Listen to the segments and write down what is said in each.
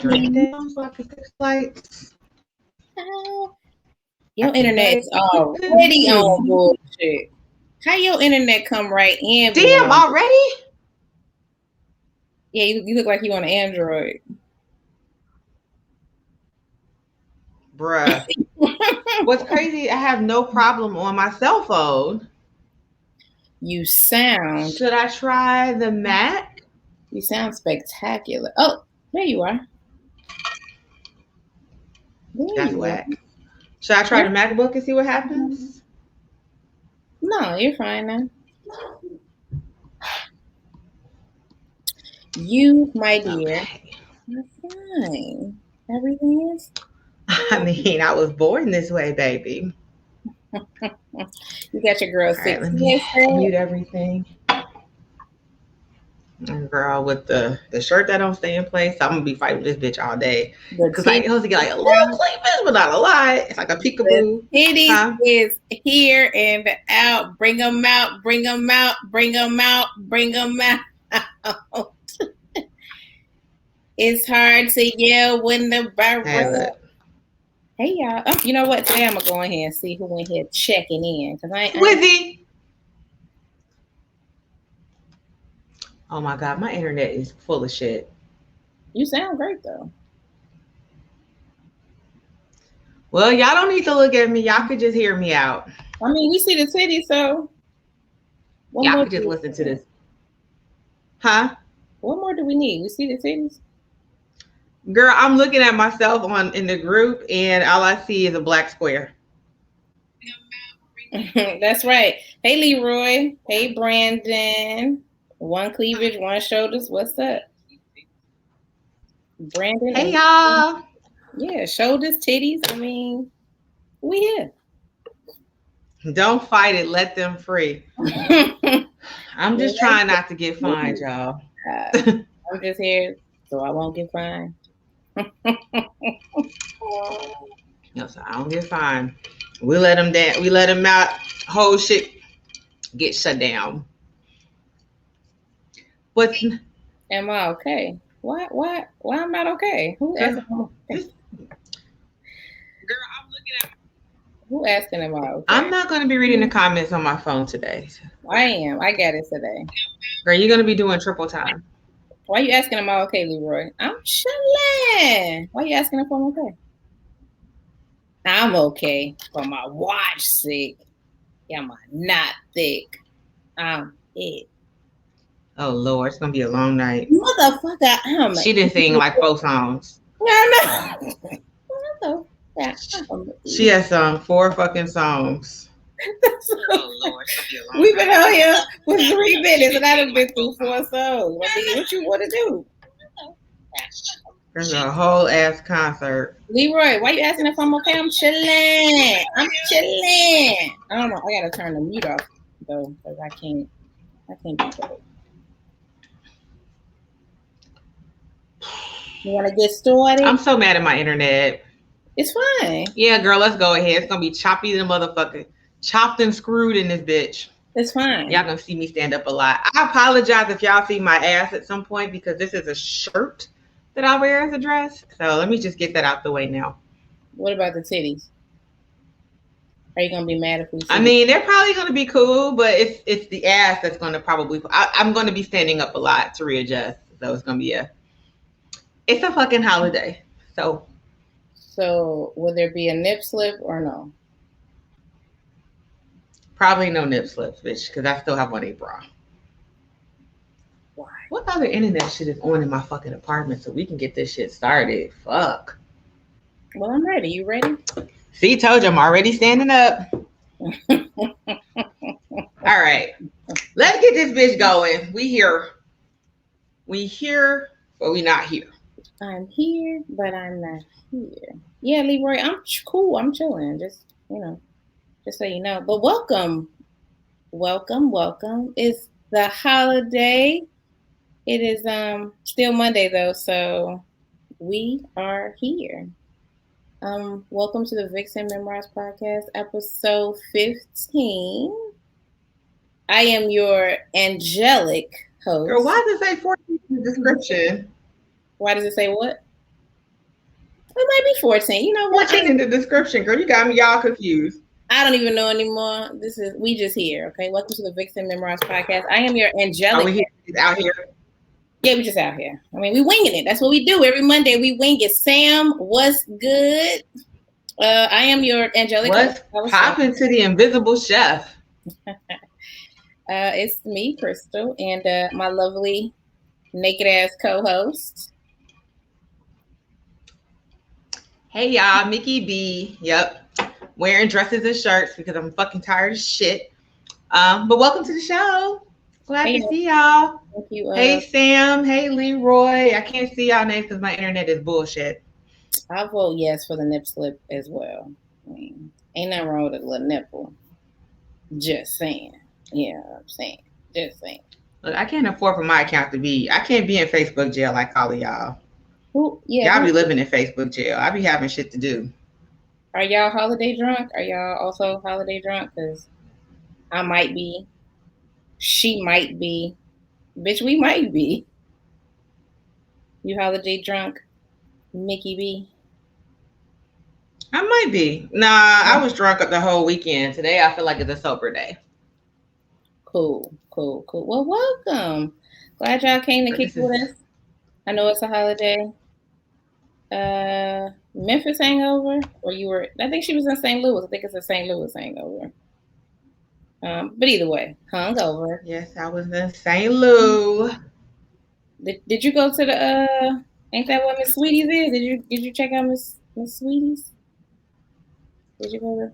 drink down so I can fix lights. Your internet's already on bullshit. How your internet come right in? Damn, already? Yeah, you look like you on an Android. Bruh. What's crazy, I have no problem on my cell phone. You sound... Should I try the Mac? You sound spectacular. Oh, there you are. That's whack. Should I try the MacBook and see what happens? No, you're fine now. You, my dear, you're fine. Everything is fine. I mean, I was born this way, baby. You got your girl Right, let me mute everything. And girl, with the shirt that don't stay in place, I'm gonna be fighting this bitch all day. Because like, it was to get like a little cleavage, but not a lot. It's like a peekaboo. Titties is here and out. Bring them out. Bring them out. Bring them out. Bring them out. It's hard to yell when the barrel. Hey y'all. Oh, you know what? Today I'm gonna go in here and see who in here checking in. Cause Wizzy. Oh my God, my internet is full of shit. You sound great though. Well, y'all don't need to look at me. Y'all could just hear me out. I mean, we see the titties, so y'all could just listen to this. Huh? What more do we need? We see the titties. Girl, I'm looking at myself in the group, and all I see is a black square. That's right. Hey, Leroy. Hey, Brandon. One cleavage, one shoulders. What's up? Brandon. Hey, y'all. Yeah, shoulders, titties. I mean, we here. Don't fight it. Let them free. I'm just trying not to get fined, y'all. I'm just here so I won't get fined. No, so I don't get fined. We let them down. We let them out. Whole shit get shut down. But am I okay? Why am I not okay? Who asking? Girl, I'm looking at. Who asking am I okay? I'm not going to be reading the comments on my phone today. I am. I got it today. Girl, you're going to be doing triple time. Why you asking am I okay, Leroy? I'm chilling. Why you asking if I'm okay? I'm okay for my watch sake. Yeah, I'm not thick. I'm it. Oh Lord, it's gonna be a long night. Motherfucker, she didn't sing like 4 songs. No. She has sung 4 fucking songs. Oh Lord, we've been out here for 3 minutes and I done been through 4 songs. I mean, what you want to do? There's a whole ass concert. Leroy, why you asking if I'm okay? I'm chilling. I'm chilling. I don't know. I gotta turn the mute off though, because I can't do that. You want to get started? I'm so mad at my internet. It's fine. Yeah, girl, let's go ahead. It's gonna be choppy the motherfucker. Chopped and screwed in this bitch. It's fine. Y'all gonna see me stand up a lot. I apologize if y'all see my ass at some point because this is a shirt that I wear as a dress. So let me just get that out the way now. What about the titties? Are you gonna be mad if we see I mean, they're probably gonna be cool, but it's the ass that's gonna probably. I'm gonna be standing up a lot to readjust. So it's gonna be it's a fucking holiday. So will there be a nip slip or no? Probably no nip slips, bitch, because I still have on a bra. Why? What other internet shit is on in my fucking apartment so we can get this shit started? Fuck. Well, I'm ready. You ready? See, told you I'm already standing up. All right. Let's get this bitch going. We here. We here, but we not here. I'm here, but I'm not here. Yeah, Leroy, I'm cool. I'm chilling. Just so you know. But welcome. It's the holiday. It is still Monday though, so we are here. Welcome to the Vixen Memoirs podcast, episode 15. I am your angelic host. Girl, why does it say 14 in the description? Why does it say what? might be 14. You know what? 14 in the description, girl. You got me y'all confused. I don't even know anymore. We just here. Okay, welcome to the Vixen Memoirs podcast. I am your angelic. Are we out here? Yeah, we just out here. I mean, we winging it. That's what we do every Monday. We wing it. Sam, what's good? I am your angelic. What's popping to the invisible chef? It's me, Crystal, and my lovely naked ass co-host. Hey y'all, Mickey B. Yep. Wearing dresses and shirts because I'm fucking tired of shit. But welcome to the show. Glad to see y'all. Thank you. Hey Sam. Hey Leroy. I can't see y'all names because my internet is bullshit. I vote yes for the nip slip as well. I mean, ain't nothing wrong with a little nipple. Just saying. Yeah, I'm saying. Just saying. Look, I can't afford for my account to be. I can't be in Facebook jail like all of y'all. Yeah, y'all be living in Facebook jail. I be having shit to do. Are y'all holiday drunk? Are y'all also holiday drunk? Because I might be. She might be. Bitch, we might be. You holiday drunk, Mickey B? I might be. Nah, I was drunk up the whole weekend. Today I feel like it's a sober day. Cool. Well, welcome. Glad y'all came to kick with us. I know it's a holiday. Memphis hangover, or you were? I think she was in St. Louis. I think it's a St. Louis hangover. But either way, hungover. Yes, I was in St. Louis. Did you go to the? Ain't that what Miss Sweeties is? Did you check out Miss Sweeties? Did you go to?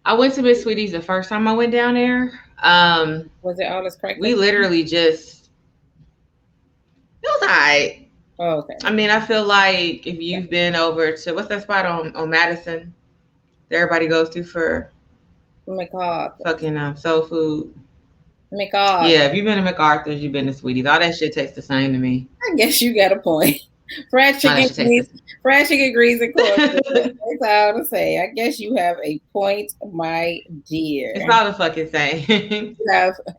I went to Miss Sweeties the first time I went down there. Was it all this crack? We literally just. It was alright. Oh, okay. I mean, I feel like if you've been over to what's that spot on Madison that everybody goes to for MacArthur. Fucking soul food. MacArthur. Yeah, if you've been to MacArthur's, you've been to Sweeties. All that shit tastes the same to me. I guess you got a point. Fried chicken grease and corn. That's all I want to say. I guess you have a point, my dear. It's all the fucking same.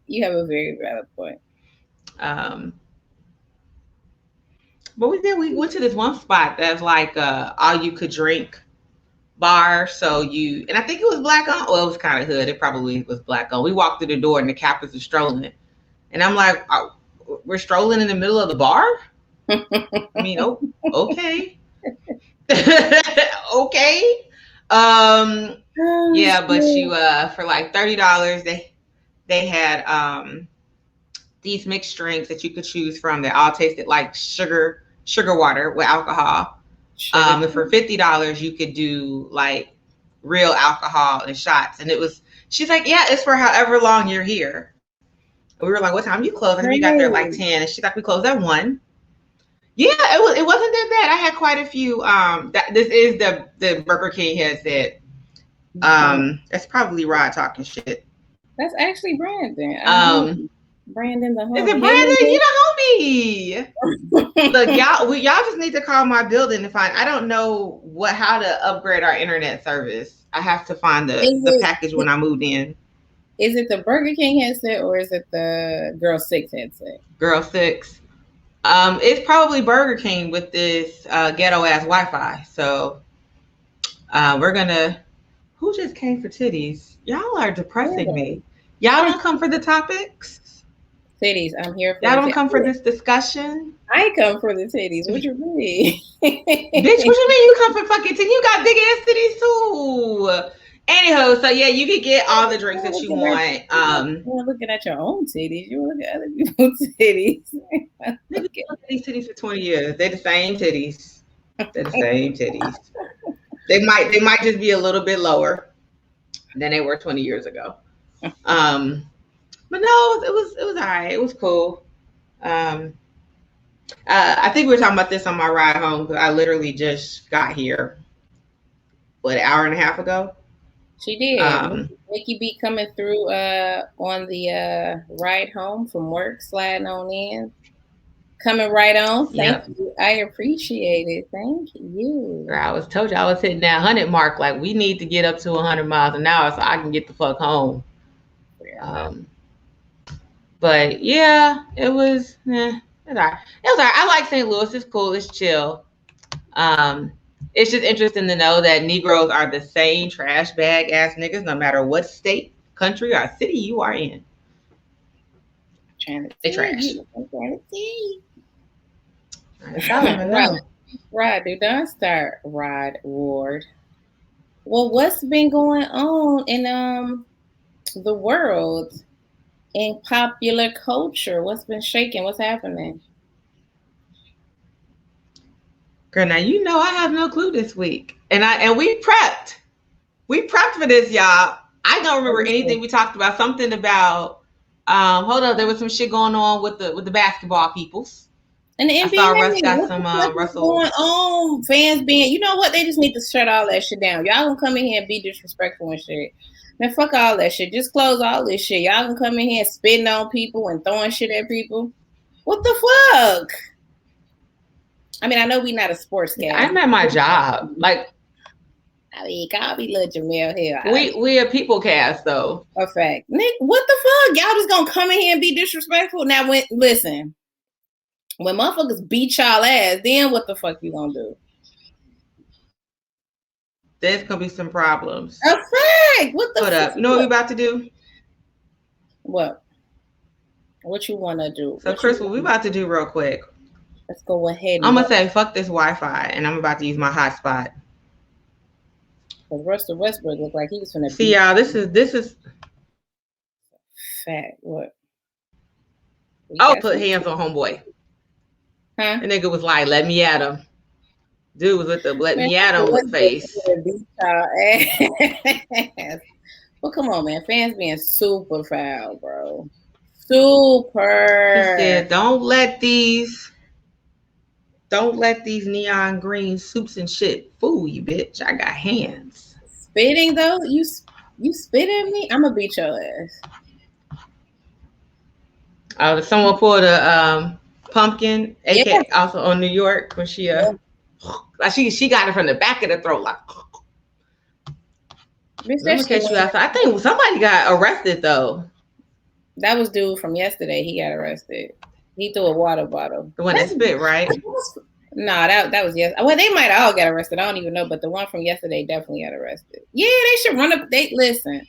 you have a very valid point. But we went to this one spot that's like all you could drink bar. So and I think it was black on. Well, it was kind of hood. It probably was black on. We walked through the door and the Kappas are strolling. And I'm like, we're strolling in the middle of the bar? I mean, okay. Okay. Yeah, but you for like $30, they had these mixed drinks that you could choose from that all tasted like sugar water with alcohol. And for $50 you could do like real alcohol and shots. And she's like, yeah, it's for however long you're here. And we were like, what time you close? And we got there at like 10. And she's like, we closed at 1. Yeah, it wasn't that bad. I had quite a few. This is the Burger King headset. That's probably Rod talking shit. That's actually Brandon. Brandon the homie. Is it Brandon? You the homie. Look, y'all just need to call my building to find. I don't know how to upgrade our internet service. I have to find the package when I moved in. Is it the Burger King headset or is it the Girl 6 headset? Girl 6. It's probably Burger King with this ghetto ass Wi-Fi. So we're gonna. Who just came for titties? Y'all are depressing me. Y'all don't come for the topics. Titties, I'm here for. Y'all don't come for this discussion. I come for the titties. What you mean? Bitch, what you mean you come for fucking titties? You got big ass titties too. Anyhow, so yeah, you can get all the drinks that you want. You're looking at your own titties. You look at other people's titties. They've been looking at these titties for 20 years. They're the same titties. They're the same titties. They might just be a little bit lower than they were 20 years ago. But no, it was all right. It was cool. I think we were talking about this on my ride home because I literally just got here. What, an hour and a half ago? She did. Mickey B coming through on the ride home from work, sliding on in. Coming right on. Thank you. I appreciate it. Thank you. Girl, I told you I was hitting that 100 mark. Like, we need to get up to 100 miles an hour so I can get the fuck home. But yeah, it was. It was all right. I like St. Louis. It's cool. It's chill. It's just interesting to know that Negroes are the same trash bag ass niggas, no matter what state, country, or city you are in. Trying to They tell trash. you. I'm trying to tell you. That's all I know. Rod, do not start, Rod Ward. Well, what's been going on in the world, in popular culture? What's been shaking? What's happening? Girl, now you know I have no clue this week. And we prepped. We prepped for this, y'all. I don't remember anything we talked about. Something about hold up, there was some shit going on with the basketball peoples. And the I saw NBA, Russ got what some the fuck is Russell. going on? Fans being, you know what? They just need to shut all that shit down. Y'all gonna come in here and be disrespectful and shit. Man, fuck all that shit. Just close all this shit. Y'all gonna come in here spitting on people and throwing shit at people. What the fuck? I mean, I know we not a sports cast. I'm at my job. Like, I mean, call me Lil Jamel here. We a people cast though. A fact. Nick, what the fuck? Y'all just gonna come in here and be disrespectful? Now listen. When motherfuckers beat y'all ass, then what the fuck you gonna do? There's gonna be some problems. A fact. What the fuck? Up. You know what we about to do? What? What you wanna do? So Chris, what we about to do real quick. Let's go ahead. I'm gonna say fuck this Wi-Fi, and I'm about to use my hotspot. Because Russell Westbrook looked like he was gonna see y'all. This is fat. What? Put hands on homeboy. Huh? The nigga was like, "Let me at him." Dude was with the "Let me at him" with face. Well, come on, man. Fans being super foul, bro. Super. He said, Don't let these neon green soups and shit fool you, bitch. I got hands." Spitting though? You spit at me? I'm gonna beat your ass. Someone pulled a pumpkin, aka also on New York when she like she got it from the back of the throat, like. Let me catch you outside. I think somebody got arrested though. That was dude from yesterday. He got arrested. He threw a water bottle. The one that spit, right? Nah, that was yesterday. Well, they might all get arrested. I don't even know, but the one from yesterday definitely got arrested. Yeah, they should run up. Listen.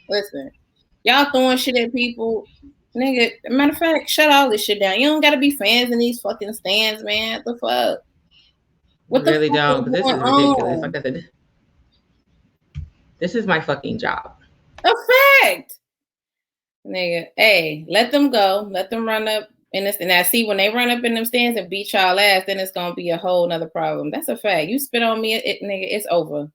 Y'all throwing shit at people. Nigga, matter of fact, shut all this shit down. You don't gotta be fans in these fucking stands, man. What the fuck? What the really fuck don't, but this is ridiculous. Like I said, this is my fucking job. A fact. Nigga, hey, let them go. Let them run up in this. And I see when they run up in them stands and beat y'all ass, then it's gonna be a whole nother problem. That's a fact. You spit on me, nigga, it's over.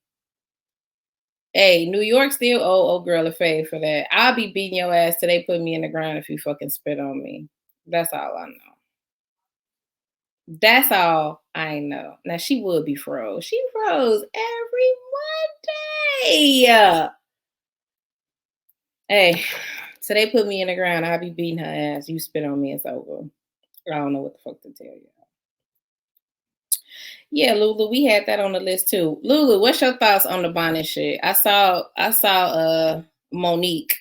Hey, New York still owe girl a fade for that. I'll be beating your ass till they put me in the ground if you fucking spit on me. That's all I know. That's all I know. Now she would be froze. She froze every Monday. Hey, so they put me in the ground. I'll be beating her ass. You spit on me, it's over. I don't know what the fuck to tell you. Yeah, Lulu, we had that on the list too. Lulu, what's your thoughts on the Bonnet shit? I saw Monique.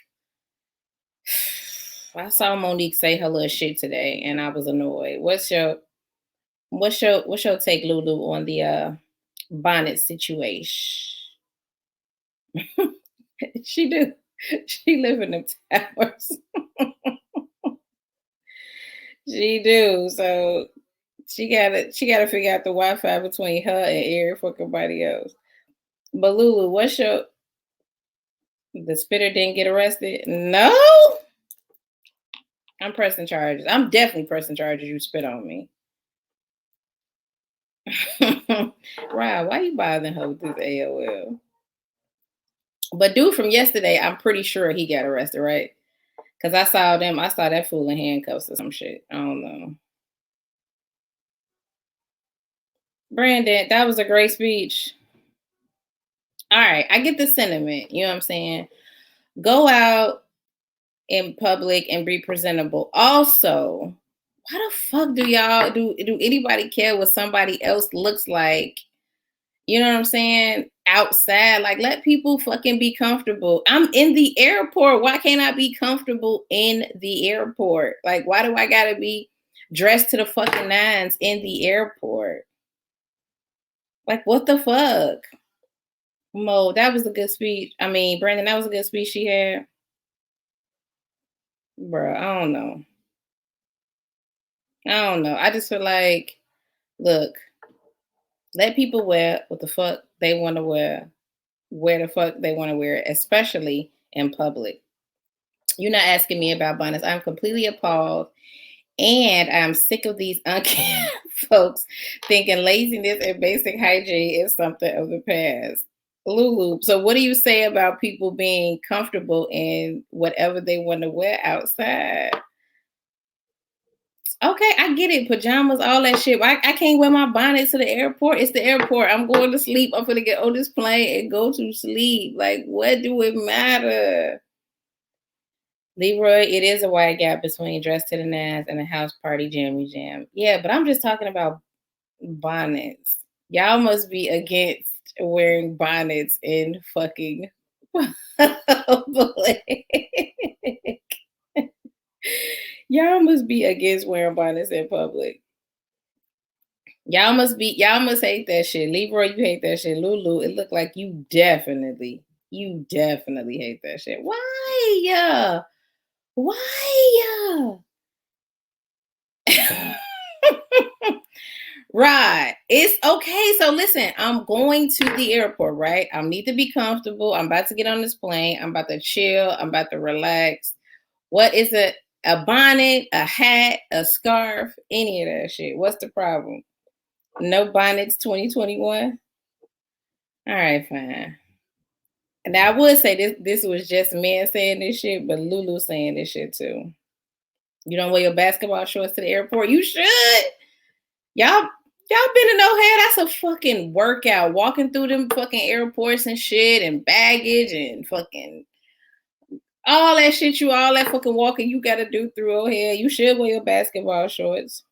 I saw Monique say her little shit today, and I was annoyed. What's your take, Lulu, on the Bonnet situation? She do. She live in them towers. She do. So she gotta figure out the Wi-Fi between her and every fucking body else. But Lulu, the spitter didn't get arrested? No. I'm pressing charges. I'm definitely pressing charges. You spit on me. Right, why you bothering her with this AOL? But dude from yesterday, I'm pretty sure he got arrested, right? Because I saw that fool in handcuffs or some shit. I don't know. Brandon, that was a great speech. All right, I get the sentiment. You know what I'm saying? Go out in public and be presentable. Also, why the fuck do anybody care what somebody else looks like? You know what I'm saying? Outside, like, let people fucking be comfortable. I'm in the airport. Why can't I be comfortable in the airport? Like, why do I gotta be dressed to the fucking nines in the airport? Like, what the fuck? Mo, that was a good speech. I mean, Brandon, that was a good speech she had. Bro, I don't know. I just feel like, look, let people wear what the fuck they want to wear, where the fuck they want to wear it, especially in public. You're not asking me about bonnets. I'm completely appalled. And I'm sick of these uncared folks thinking laziness and basic hygiene is something of the past. Lulu, so what do you say about people being comfortable in whatever they want to wear outside? Okay, I get it. Pajamas, all that shit. I can't wear my bonnet to the airport. It's the airport. I'm going to sleep. I'm going to get on this plane and go to sleep. Like, what do it matter? Leroy, it is a wide gap between dress to the nines and a house party jammy jam. Yeah, but I'm just talking about bonnets. Y'all must be against wearing bonnets in fucking public. Y'all must be against wearing bonnets in public. Y'all must hate that shit. Leroy, you hate that shit. Lulu, it looked like you definitely hate that shit. Why? Why? Right. It's okay. So listen, I'm going to the airport, right? I need to be comfortable. I'm about to get on this plane. I'm about to chill. I'm about to relax. What is it? A bonnet, a hat, a scarf, any of that shit. What's the problem? No bonnets 2021? All right, fine. And I would say this was just men saying this shit, but Lulu saying this shit too. You don't wear your basketball shorts to the airport? You should. Y'all been in O'Hare? That's a fucking workout. Walking through them fucking airports and shit and baggage and fucking all that shit all that fucking walking you gotta do through O'Hare. You should wear your basketball shorts.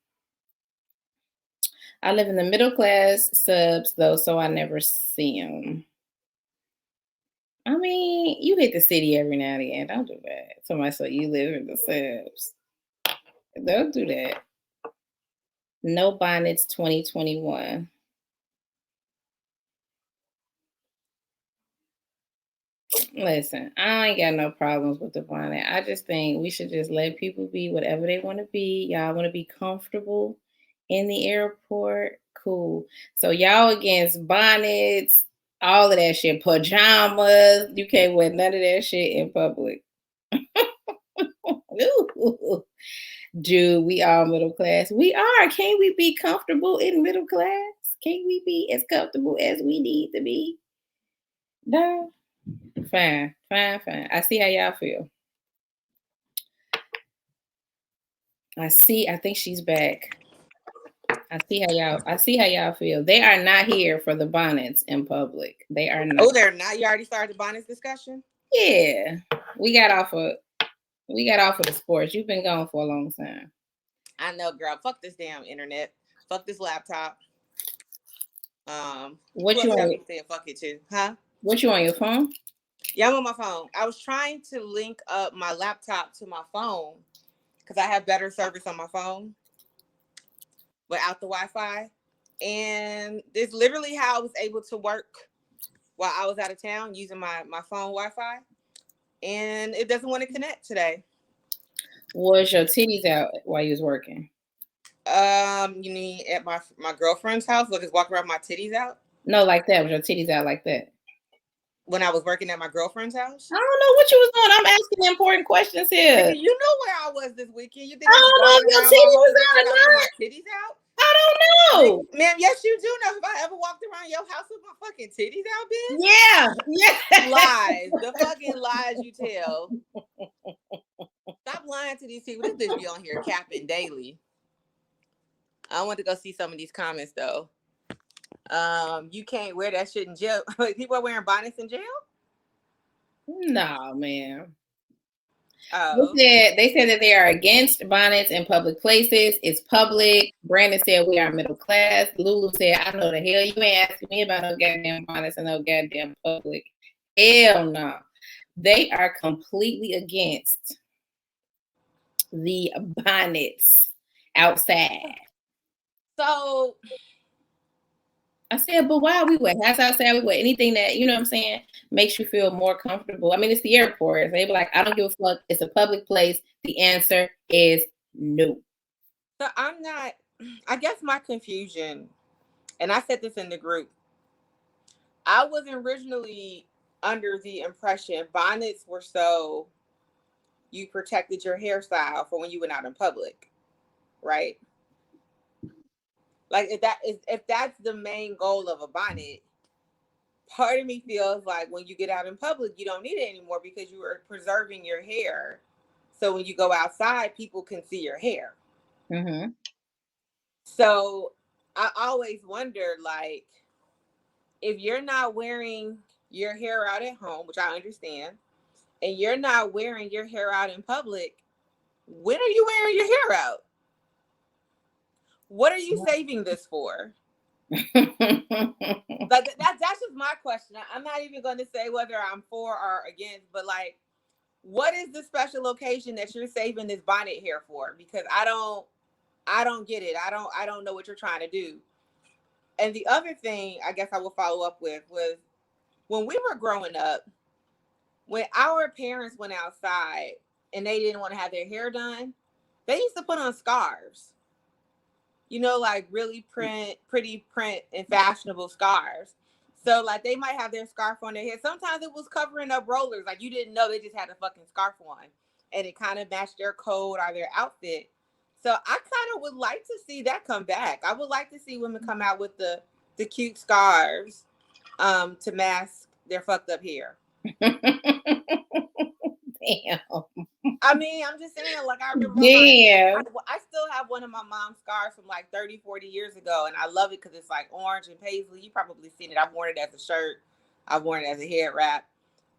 I live in the middle class subs though, so I never see them. I mean, you hit the city every now and again. Don't do that. Somebody so you live in the subs. Don't do that. No bonnets 2021. Listen, I ain't got no problems with the bonnet. I just think we should just let people be whatever they want to be. Y'all want to be comfortable in the airport? Cool. So y'all against bonnets, all of that shit, pajamas. You can't wear none of that shit in public. Dude, we all middle class. We are. Can't we be comfortable in middle class? Can't we be as comfortable as we need to be? No. Fine. I see how y'all feel. I think she's back. I see how y'all feel. They are not here for the bonnets in public. They are not. Oh, they're not. You already started the bonnets discussion? Yeah. We got off of the sports. You've been gone for a long time. I know, girl. Fuck this damn internet. Fuck this laptop. What you on? Saying fuck it too, huh? What you on your phone? Yeah, I'm on my phone. I was trying to link up my laptop to my phone because I have better service on my phone without the Wi-Fi. And this is literally how I was able to work while I was out of town using my phone Wi-Fi. And it doesn't want to connect today. Was your titties out while you was working? You mean at my girlfriend's house? Will just walk around my titties out? No, like that. Was your titties out like that? When I was working at my girlfriend's house? I don't know what you was doing. I'm asking important questions here. You know where I was this weekend. You think I don't know if your titties was out or not. My titties out? I don't know. Ma'am, yes, you do know. Have I ever walked around your house with my fucking titties out, bitch? Yeah. Lies. The fucking lies you tell. Stop lying to these people. This bitch be on here capping daily. I want to go see some of these comments, though. You can't wear that shit in jail. People are wearing bonnets in jail? No, man. Oh. They said that they are against bonnets in public places. It's public. Brandon said we are middle class. Lulu said, I know the hell you ain't asking me about no goddamn bonnets in no goddamn public. Hell no. They are completely against the bonnets outside. So I said, but why we wear hats outside? We wear anything that, you know what I'm saying, makes you feel more comfortable. I mean, it's the airport. They be like, I don't give a fuck. It's a public place. The answer is no. So I'm not, I guess my confusion, and I said this in the group, I was originally under the impression bonnets were so you protected your hairstyle for when you went out in public, right? Like if that's the main goal of a bonnet, part of me feels like when you get out in public, you don't need it anymore because you are preserving your hair. So when you go outside, people can see your hair. Mm-hmm. So I always wondered, like, if you're not wearing your hair out at home, which I understand, and you're not wearing your hair out in public, when are you wearing your hair out? What are you saving this for? Like that's just my question. I'm not even going to say whether I'm for or against, but like, what is the special occasion that you're saving this bonnet hair for? Because I don't get it. I don't know what you're trying to do. And the other thing I guess I will follow up with was when we were growing up, when our parents went outside and they didn't want to have their hair done, they used to put on scarves. You know, like really pretty print and fashionable scarves. So like they might have their scarf on their head. Sometimes it was covering up rollers. Like you didn't know they just had a fucking scarf on. And it kind of matched their coat or their outfit. So I kind of would like to see that come back. I would like to see women come out with the cute scarves to mask their fucked up hair. Damn. I mean, I'm just saying, like, I remember I still have one of my mom's scarves from like 30, 40 years ago. And I love it because it's like orange and paisley. You probably seen it. I've worn it as a shirt. I've worn it as a head wrap.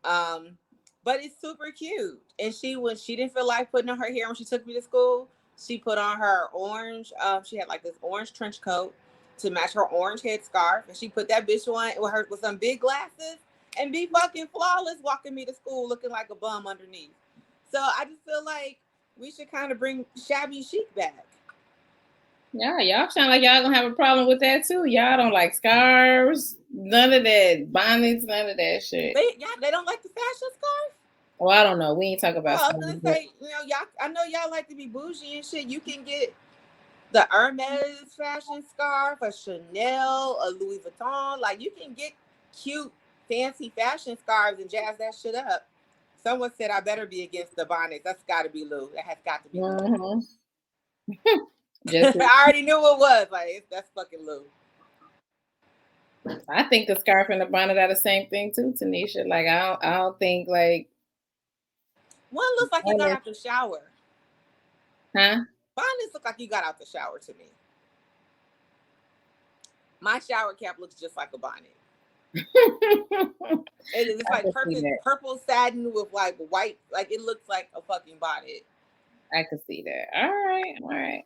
But it's super cute. And when she didn't feel like putting on her hair when she took me to school, she put on her orange. She had like this orange trench coat to match her orange head scarf. And she put that bitch on with some big glasses and be fucking flawless walking me to school looking like a bum underneath. So I just feel like we should kind of bring shabby chic back. Yeah, y'all sound like y'all gonna have a problem with that too. Y'all don't like scarves, none of that, bonnets, none of that shit. They don't like the fashion scarf. Well, I don't know. We ain't talk about. I was gonna say, y'all. I know y'all like to be bougie and shit. You can get the Hermes fashion scarf, a Chanel, a Louis Vuitton. Like you can get cute, fancy fashion scarves and jazz that shit up. Someone said I better be against the bonnets. That's got to be Lou. That has got to be Lou. I already knew it was. Like that's fucking Lou. I think the scarf and the bonnet are the same thing too, Tanisha. Like I don't think like one looks like you got out the shower. Huh? Bonnets look like you got out the shower to me. My shower cap looks just like a bonnet. It's like purple satin with like white, like it looks like a fucking bonnet. I can see that. All right.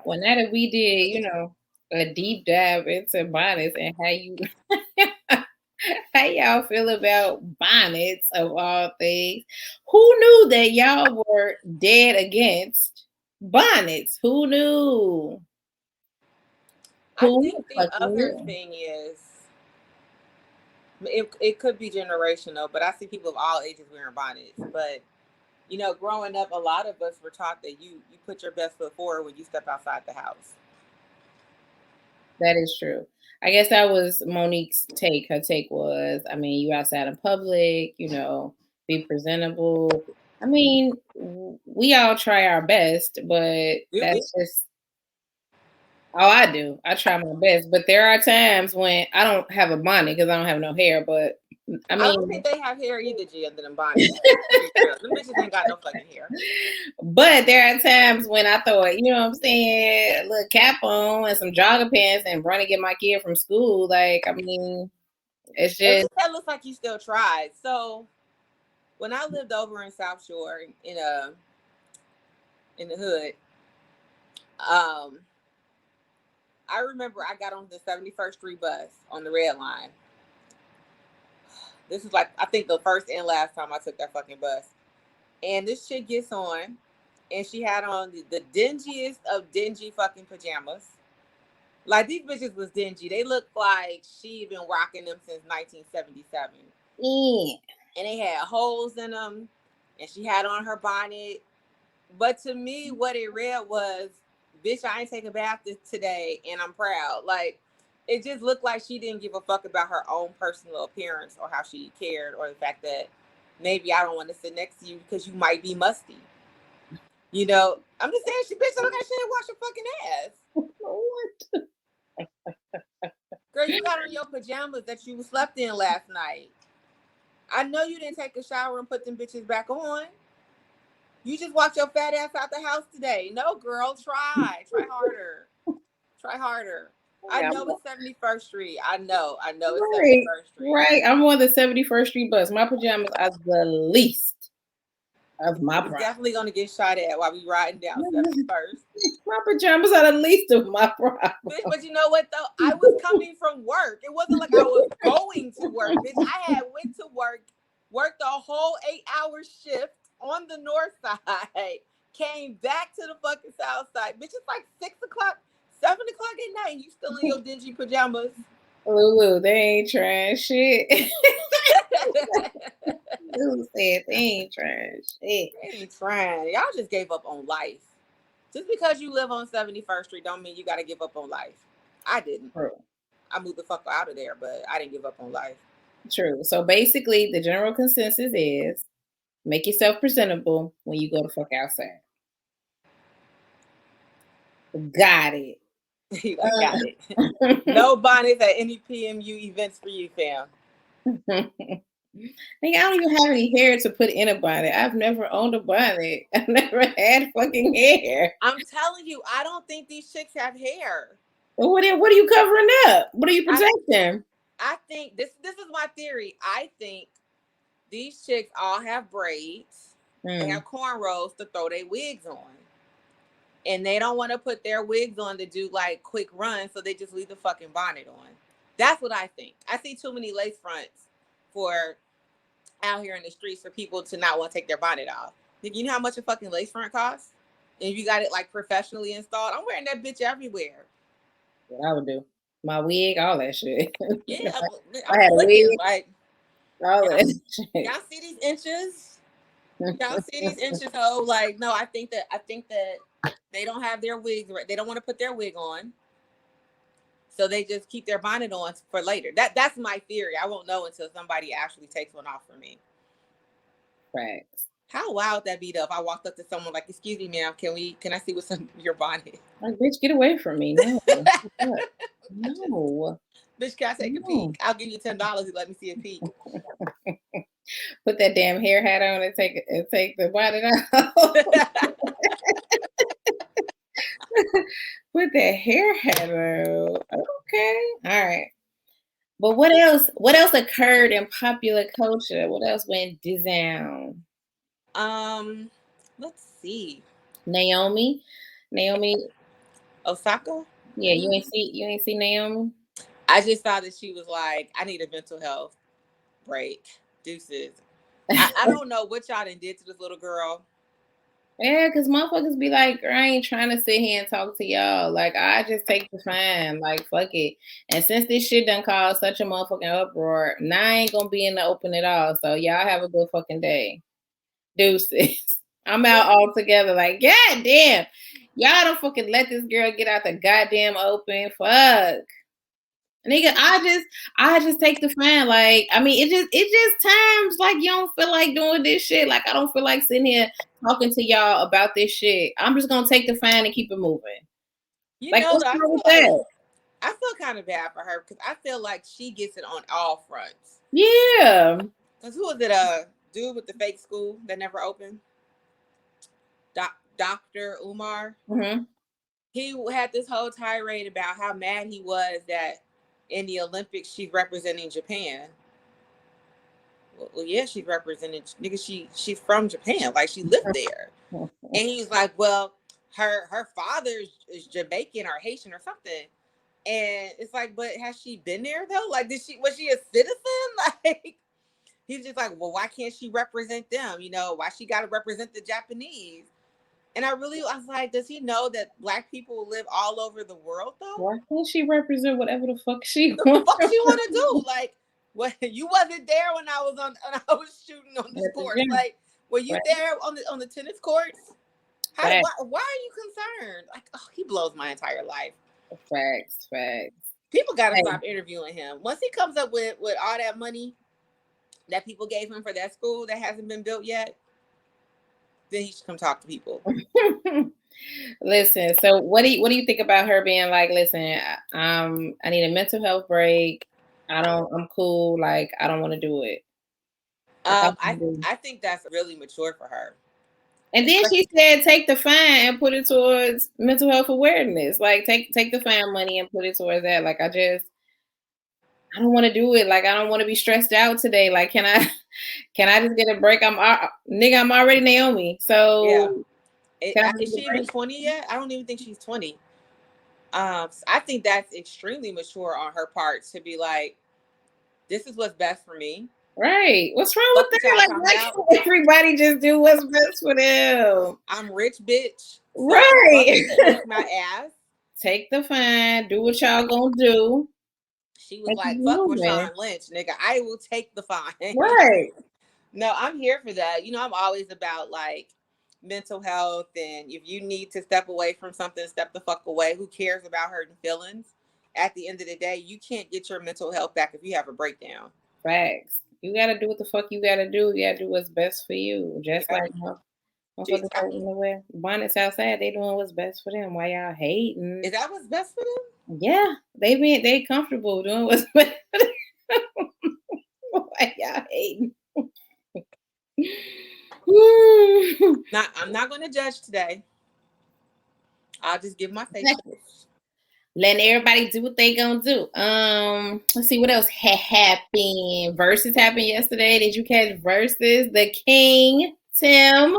Well, now that we did, a deep dive into bonnets and how y'all feel about bonnets of all things, who knew that y'all were dead against bonnets? Who knew? I think the other thing is, it could be generational, but I see people of all ages wearing bonnets. But growing up, a lot of us were taught that you put your best foot forward when you step outside the house. That is true. I guess that was Monique's take. Her take was, I mean, you outside in public, be presentable. I mean, we all try our best, but that's just I do. I try my best, but there are times when I don't have a bonnet because I don't have no hair. But I don't think they have hair either, G, other than bonnets. Them bitches ain't got no fucking hair. But there are times when I throw it, you know what I'm saying, a little cap on and some jogger pants and run and get my kid from school. Like, I mean, it's just that looks like you still tried. So when I lived over in South Shore in the hood, I remember I got on the 71st Street bus on the Red Line. This is like, I think the first and last time I took that fucking bus. And this chick gets on and she had on the dingiest of dingy fucking pajamas. Like, these bitches was dingy. They looked like she been rocking them since 1977. Yeah. And they had holes in them. And she had on her bonnet. But to me, what it read was, bitch, I ain't take a bath today, and I'm proud. Like, it just looked like she didn't give a fuck about her own personal appearance or how she cared, or the fact that maybe I don't want to sit next to you because you might be musty. You know, I'm just saying, bitch, I look like she didn't wash her fucking ass. What? Girl, you got on your pajamas that you slept in last night. I know you didn't take a shower and put them bitches back on. You just walked your fat ass out the house today. No, girl, try harder. Try harder. I know it's 71st Street. I know it's 71st Street. Right. I'm on the 71st Street bus. My pajamas are the least of my problem. Definitely gonna get shot at while we riding down 71st. My pajamas are the least of my problem. Bitch, but you know what though? I was coming from work. It wasn't like I was going to work, bitch. I had went to work, worked a whole 8-hour shift on the north side, came back to the fucking south side. Bitch, it's like 6 o'clock, 7 o'clock at night. You still in your dingy pajamas. Lulu, they ain't trying shit. Lulu said they ain't trying shit. They ain't trying. Y'all just gave up on life. Just because you live on 71st Street don't mean you got to give up on life. I didn't. True. I moved the fuck out of there, but I didn't give up on life. True. So basically, the general consensus is make yourself presentable when you go to fuck outside. Got it. Got it. No bonnets at any PMU events for you, fam. I don't even have any hair to put in a bonnet. I've never owned a bonnet. I've never had fucking hair. I'm telling you, I don't think these chicks have hair. Well, what are you covering up? What are you protecting? I think this is my theory. I think these chicks all have braids. They have cornrows to throw their wigs on. And they don't want to put their wigs on to do like quick runs, so they just leave the fucking bonnet on. That's what I think. I see too many lace fronts for out here in the streets for people to not want to take their bonnet off. You know how much a fucking lace front costs? And if you got it like professionally installed, I'm wearing that bitch everywhere. What I would do. My wig, all that shit. Yeah, I had a wig. Like, all that shit. Y'all see these inches? Y'all see these inches? Oh, like, no, I think that they don't have their wigs. They don't want to put their wig on. So they just keep their bonnet on for later. That's my theory. I won't know until somebody actually takes one off for me. Right. How wild would that be though if I walked up to someone like, excuse me, ma'am, can I see what's in your bonnet? Like, bitch, get away from me. No. No. Bitch, can I take a peek? I'll give you $10 to let me see a peek. Put that damn hair hat on and take the bonnet out. Put that hair hat on. Okay. All right. But what else occurred in popular culture? What else went down? Let's see. Naomi Osaka? Yeah, you ain't see Naomi? I just thought that she was like, I need a mental health break. Deuces. I don't know what y'all done did to this little girl. Yeah, because motherfuckers be like, I ain't trying to sit here and talk to y'all. Like, I just take the fine. Like, fuck it. And since this shit done caused such a motherfucking uproar, now I ain't gonna be in the open at all. So y'all have a good fucking day. Deuces. I'm out altogether. Like, god damn. Y'all don't fucking let this girl get out the goddamn open. Fuck. Nigga, I just take the fine. Like, I mean, it just times like you don't feel like doing this shit. Like, I don't feel like sitting here talking to y'all about this shit. I'm just gonna take the fine and keep it moving. You know, I feel kind of bad for her because I feel like she gets it on all fronts. Yeah. Because who was it? Dude with the fake school that never opened? Dr. Umar. Mm-hmm. He had this whole tirade about how mad he was that in the Olympics she's representing Japan. Well, yeah, she's representing, nigga, she's from Japan. Like, she lived there. And he's like, well, her father is Jamaican or Haitian or something. And it's like, but has she been there though? Like, was she a citizen? Like, he's just like, well, why can't she represent them? You know, why she got to represent the Japanese? And I was like, does he know that Black people live all over the world though? Why can't she represent whatever the fuck she What the wants? fuck she want to do? Like, what? You wasn't there when I was shooting on the At the sports. gym. Like, were you Right. there on the tennis courts? Facts. Why are you concerned? Like, oh, he blows my entire life. Facts. People got to Hey. stop interviewing him. Once he comes up with all that money that people gave him for that school that hasn't been built yet, then he should come talk to people. Listen, so what do you think about her being like, listen, I need a mental health break. I'm cool. Like, I don't want to do it. I think that's really mature for her. And then she said, take the fine and put it towards mental health awareness. Like, take the fine money and put it towards that. Like, I don't want to do it. Like, I don't want to be stressed out today. Like, can I just get a break? I'm already Naomi. So yeah. Is she even 20 yet? I don't even think she's 20. I think that's extremely mature on her part to be like, this is what's best for me. Right. What's wrong with that? Like, why can't everybody just do what's best for them? I'm rich, bitch. So right. My ass. Take the fine. Do what y'all gonna do. She was like, fuck Rashawn Lynch, nigga. I will take the fine. Right. No, I'm here for that. You know, I'm always about like mental health, and if you need to step away from something, step the fuck away. Who cares about hurting feelings? At the end of the day, you can't get your mental health back if you have a breakdown. Facts. You gotta do what the fuck you gotta do. You gotta do what's best for you. Just like Bonnets outside, they doing what's best for them. Why y'all hating? Is that what's best for them? Yeah, they comfortable doing what's best for them. Why y'all hating? I'm not going to judge today. I'll just give my face. Letting everybody do what they gonna do. Let's see what else happened. Versus happened yesterday. Did you catch Versus? The King, Tim.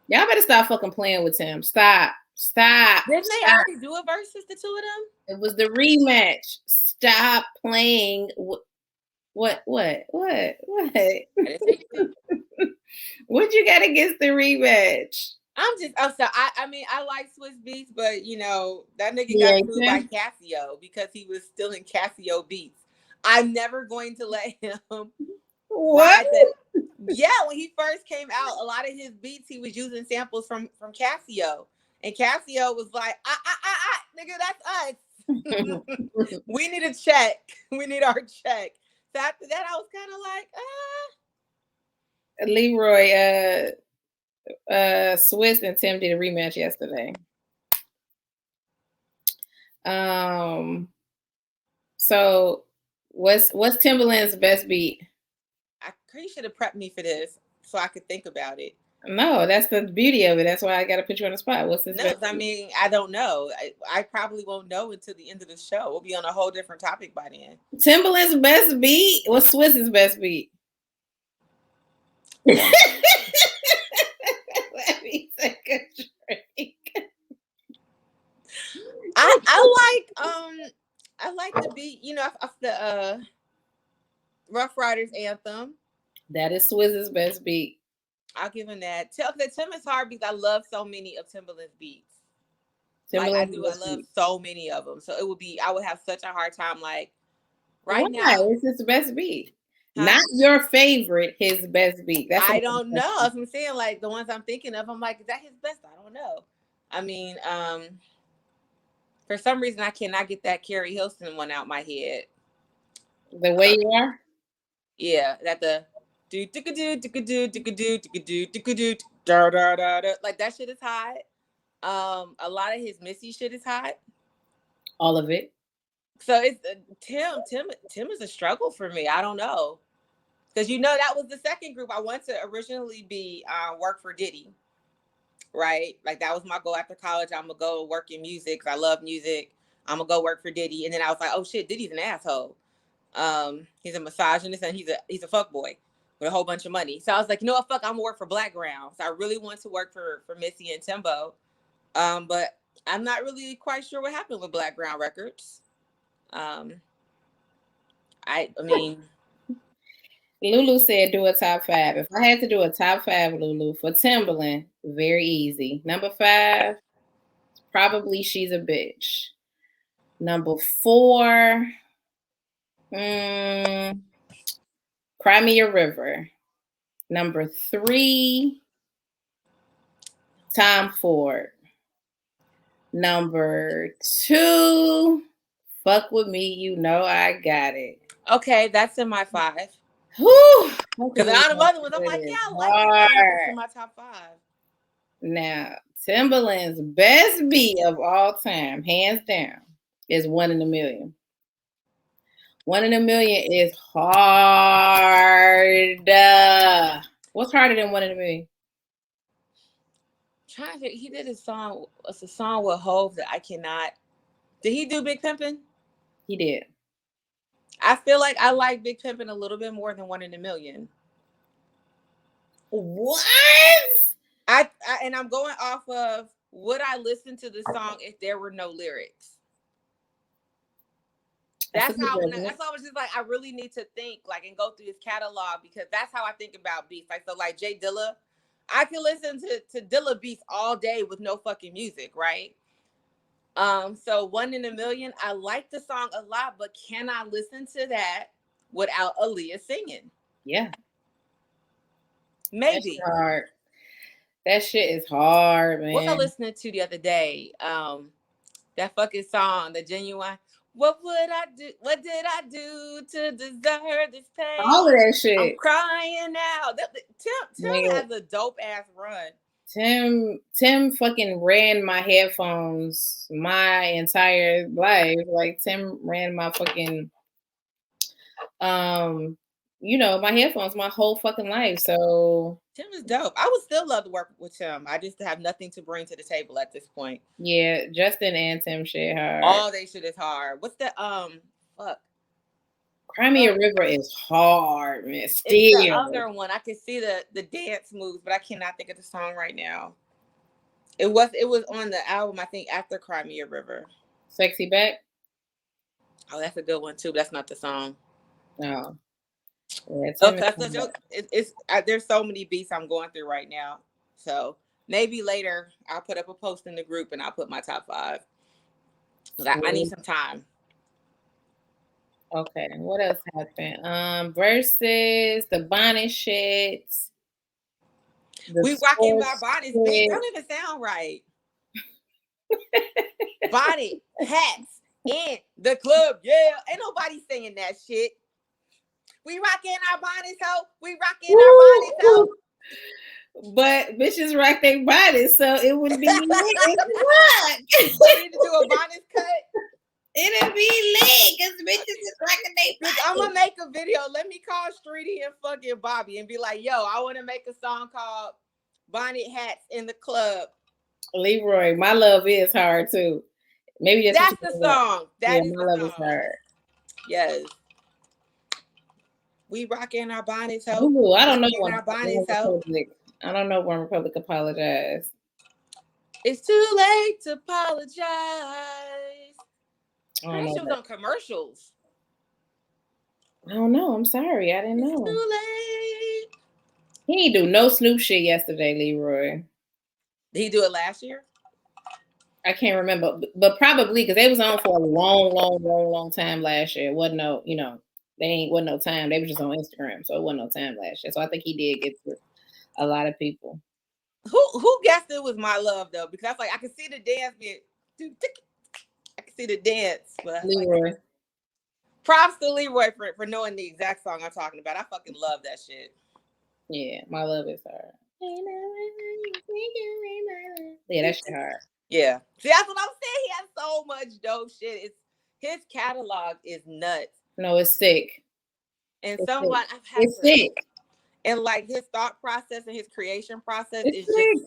Y'all better stop fucking playing with Tim. Stop. Didn't they already do a Versus, the two of them? It was the rematch. Stop playing. What? What you got against the rematch? I mean, I like Swiss Beats, but you know, that nigga got sued by Casio because he was stealing Casio beats. I'm never going to let him. What? Yeah, when he first came out, a lot of his beats he was using samples from Casio, and Casio was like, nigga, that's us. We need a check. We need our check. So after that, I was kind of like, Leroy, Swiss and Tim did a rematch yesterday. So what's Timbaland's best beat? You should have prepped me for this so I could think about it. No, that's the beauty of it. That's why I got to put you on the spot. What's his best beat? I mean, I don't know. I probably won't know until the end of the show. We'll be on a whole different topic by then. Timbaland's best beat? What's Swiss's best beat? Let me take a drink. I like the beat, you know, of the Rough Riders anthem. That is Swizz's best beat. I'll give him that. Tim is hard because I love so many of Timbaland's beats. I love so many of them. So I would have such a hard time like now. It's his best beat. Huh? Not your favorite, his best beat. I don't know. As I'm saying, like the ones I'm thinking of, I'm like, is that his best? I don't know. I mean, for some reason I cannot get that Carrie Hilson one out my head. The Way You Are? Yeah, that the like that shit is hot. A lot of his Missy shit is hot. All of it. So it's Tim is a struggle for me. I don't know. Because you know that was the second group I wanted to originally be work for Diddy. Right? Like that was my goal after college. I'm gonna go work in music because I love music. I'm gonna go work for Diddy. And then I was like, oh shit, Diddy's an asshole. He's a misogynist and he's a fuckboy with a whole bunch of money. So I was like, you know what, fuck, I'm gonna work for Blackground. So I really want to work for Missy and Timbo. But I'm not really quite sure what happened with Blackground Records. I mean, Lulu said do a top 5. If I had to do a top 5, Lulu, for Timberland, very easy. Number 5, probably She's a Bitch. Number 4, Cry Me a River. Number 3, Tom Ford. Number 2, Fuck With Me, You Know I Got It. Okay, that's in my 5. Whew. Because out of other ones, I'm like, yeah, I like it. I like this in my top 5. Now, Timberland's best beat of all time, hands down, is One in a Million. One in a Million is hard. What's harder than One in a Million? Trying to, he did a song. It's a song with Hove that I cannot. Did he do Big Pimpin'? He did. I feel like I like Big Pimpin' a little bit more than One in a Million. What? And I'm going off of, would I listen to the song if there were no lyrics? That's how I was just like, I really need to think like and go through his catalog because that's how I think about beats. Like, so like Jay Dilla, I can listen to Dilla beats all day with no fucking music, right? So One in a Million, I like the song a lot, but can I listen to that without Aaliyah singing? Yeah. Maybe. That's hard. That shit is hard, man. What was I listening to the other day? That fucking song, the Genuine. What would I do? What did I do to deserve this pain? All of that shit. I'm crying now. Tim has a dope ass run. Tim fucking ran my headphones my entire life. Like Tim ran my fucking my headphones my whole fucking life. So Tim is dope. I would still love to work with Tim. I just have nothing to bring to the table at this point. Yeah, Justin and Tim shit hard. All they shit is hard. What's the fuck? Cry Me a River is hard, man. Still. It's the other one. I can see the dance moves, but I cannot think of the song right now. It was on the album, I think, after Cry Me a River. Sexy Back? Oh, that's a good one too. But that's not the song. No. Yeah, there's so many beats I'm going through right now. So maybe later I'll put up a post in the group and I'll put my top 5. I need some time. Okay, what else happened? Versus the Bonnets shit. We rocking our bonnets, bitch. That don't even sound right. Bonnet hats in the club, yeah. Ain't nobody singing that shit. We rocking our bonnets, ho. We rocking our bonnets, ho. But bitches rock their bodies, so it would be lit. We need to do a bonnet cut. It'll be lit because bitches is rocking their bodies. I'm gonna make a video. Let me call Streety and fucking Bobby and be like, yo, I want to make a song called Bonnet Hats in the Club. Leroy, My Love Is Hard too. Maybe that's the song. That is My Love Is Hard. Yes. We rocking our bonnets, ho. Ooh, I don't know when our bonnets, ho. I don't know when Republic apologized. It's too late to apologize. She was on commercials. I don't know. I'm sorry. I didn't know. It's too late. He ain't do no Snoop shit yesterday, Leroy. Did he do it last year? I can't remember, but probably because they was on for a long time last year. It wasn't no, wasn't no time. They were just on Instagram, so it wasn't no time last year. So I think he did get to a lot of people. Who guessed it was My Love though? Because I can see the dance bit. I can see the dance. But Leroy. Props to Leroy for knowing the exact song I'm talking about. I fucking love that shit. Yeah, My Love Is Hard. Yeah, that shit hard. Yeah. See, that's what I'm saying. He has so much dope shit. His catalog is nuts. No, it's sick. And it's sick. And like his thought process and his creation process is sick.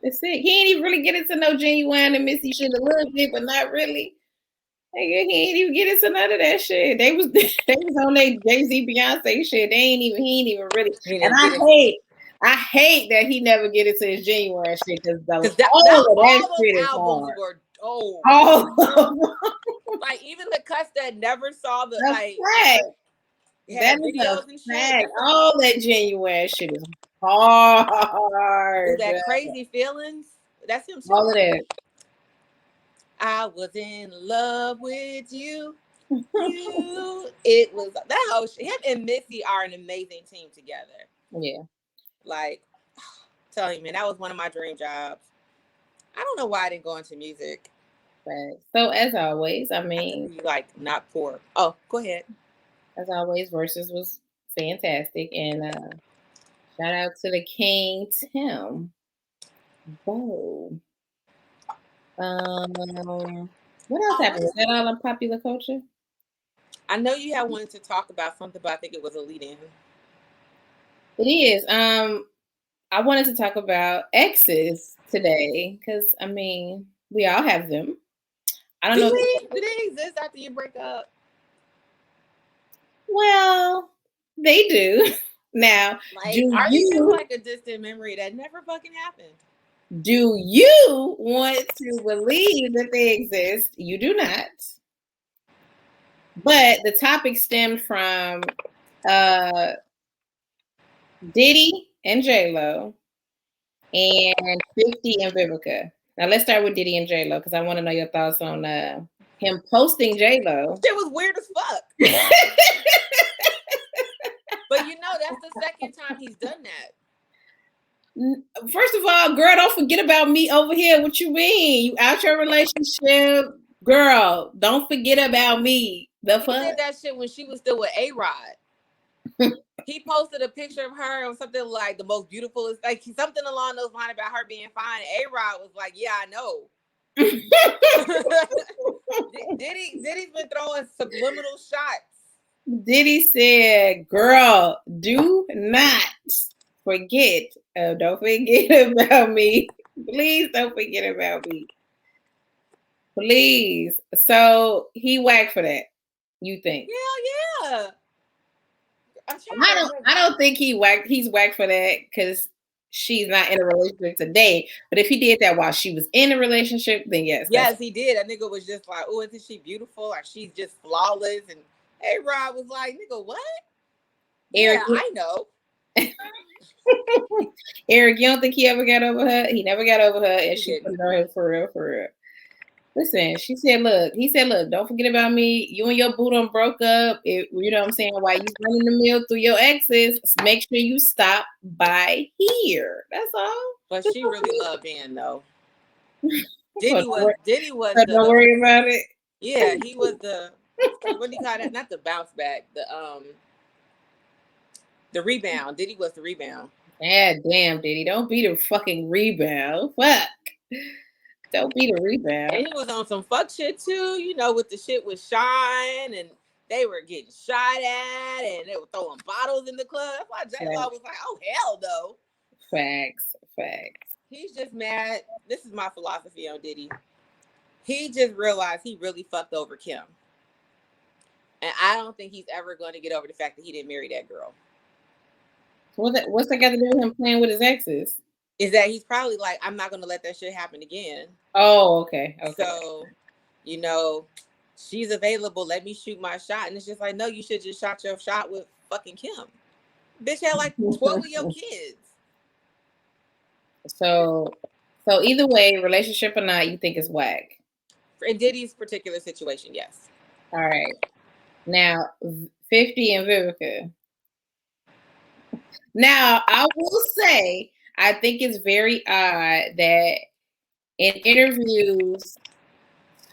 It's sick. He ain't even really get into no Genuine and Missy shit a little bit, but not really. He ain't even get into none of that shit. They was on their Jay-Z Beyonce shit. He ain't even really. And I hate that he never get into his Genuine shit because all that shit is albums hard. Were dope. All like even the cuts that never saw the like. That had is videos a and shit. fact. All that genuine shit is hard. Ooh, that crazy feelings. That's him too. All of that. I was in love with you. It was that whole shit. Him and Missy are an amazing team together. Yeah. Like, tell you, man, that was one of my dream jobs. I don't know why I didn't go into music. Right. So as always, I mean, like not poor. Oh, go ahead. As always, Versus was fantastic, and shout out to the King Tim. Whoa. What else happened? Was that all on popular culture? I know you had wanted to talk about something, but I think it was a lead-in. It is. I wanted to talk about exes today because I mean we all have them. I don't know. Do they exist after you break up? Well, they do. Now, Like, do are you they just like a distant memory that never fucking happened? Do you want to believe that they exist? You do not. But the topic stemmed from Diddy and J-Lo and 50 and Vivica. Now let's start with Diddy and J-Lo because I want to know your thoughts on him posting J-Lo. It was weird as fuck. But you know, that's the second time he's done that. First of all, girl, don't forget about me over here. What you mean? You out your relationship? Girl, don't forget about me. The fuck? He did that shit when she was still with A-Rod. He posted a picture of her or something like the most beautiful, like something along those lines about her being fine. A-Rod was like, yeah, I know. Diddy's been throwing subliminal shots. Diddy said, girl, do not forget. Oh, don't forget about me. Please don't forget about me. Please. So he whacked for that, you think? Hell yeah. I don't think he's whacked for that because she's not in a relationship today. But if he did that while she was in a relationship, then yes. Yes, he did. That nigga was just like, oh, isn't she beautiful? Like she's just flawless. And A-Rod was like, nigga, what? Eric, yeah, I know. Eric, you don't think he ever got over her? He never got over her, and she put it on him for real, for real. Listen, he said, look, don't forget about me. You and your boo done broke up. You know what I'm saying? While you running the mill through your exes, make sure you stop by here. That's all. But she really loved Ben, though. Diddy was don't worry about it. Yeah, he was the, what do you call that? Not the bounce back, the rebound. Diddy was the rebound. Yeah, damn, Diddy. Don't be the fucking rebound. Fuck. Don't be the rebound. And he was on some fuck shit too, you know, with the shit with Shine, and they were getting shot at, and they were throwing bottles in the club. That's why J-Lo was like, oh, hell no. Facts. He's just mad. This is my philosophy on Diddy. He just realized he really fucked over Kim. And I don't think he's ever going to get over the fact that he didn't marry that girl. What's that got to do with him playing with his exes? Is that he's probably like, I'm not going to let that shit happen again. Oh, okay. So, you know, she's available. Let me shoot my shot. And it's just like, no, you should just shot your shot with fucking Kim. Bitch had like 12 of your kids. So either way, relationship or not, you think it's whack? In Diddy's particular situation, yes. All right. Now, 50 and Vivica. Now, I will say, I think it's very odd that in interviews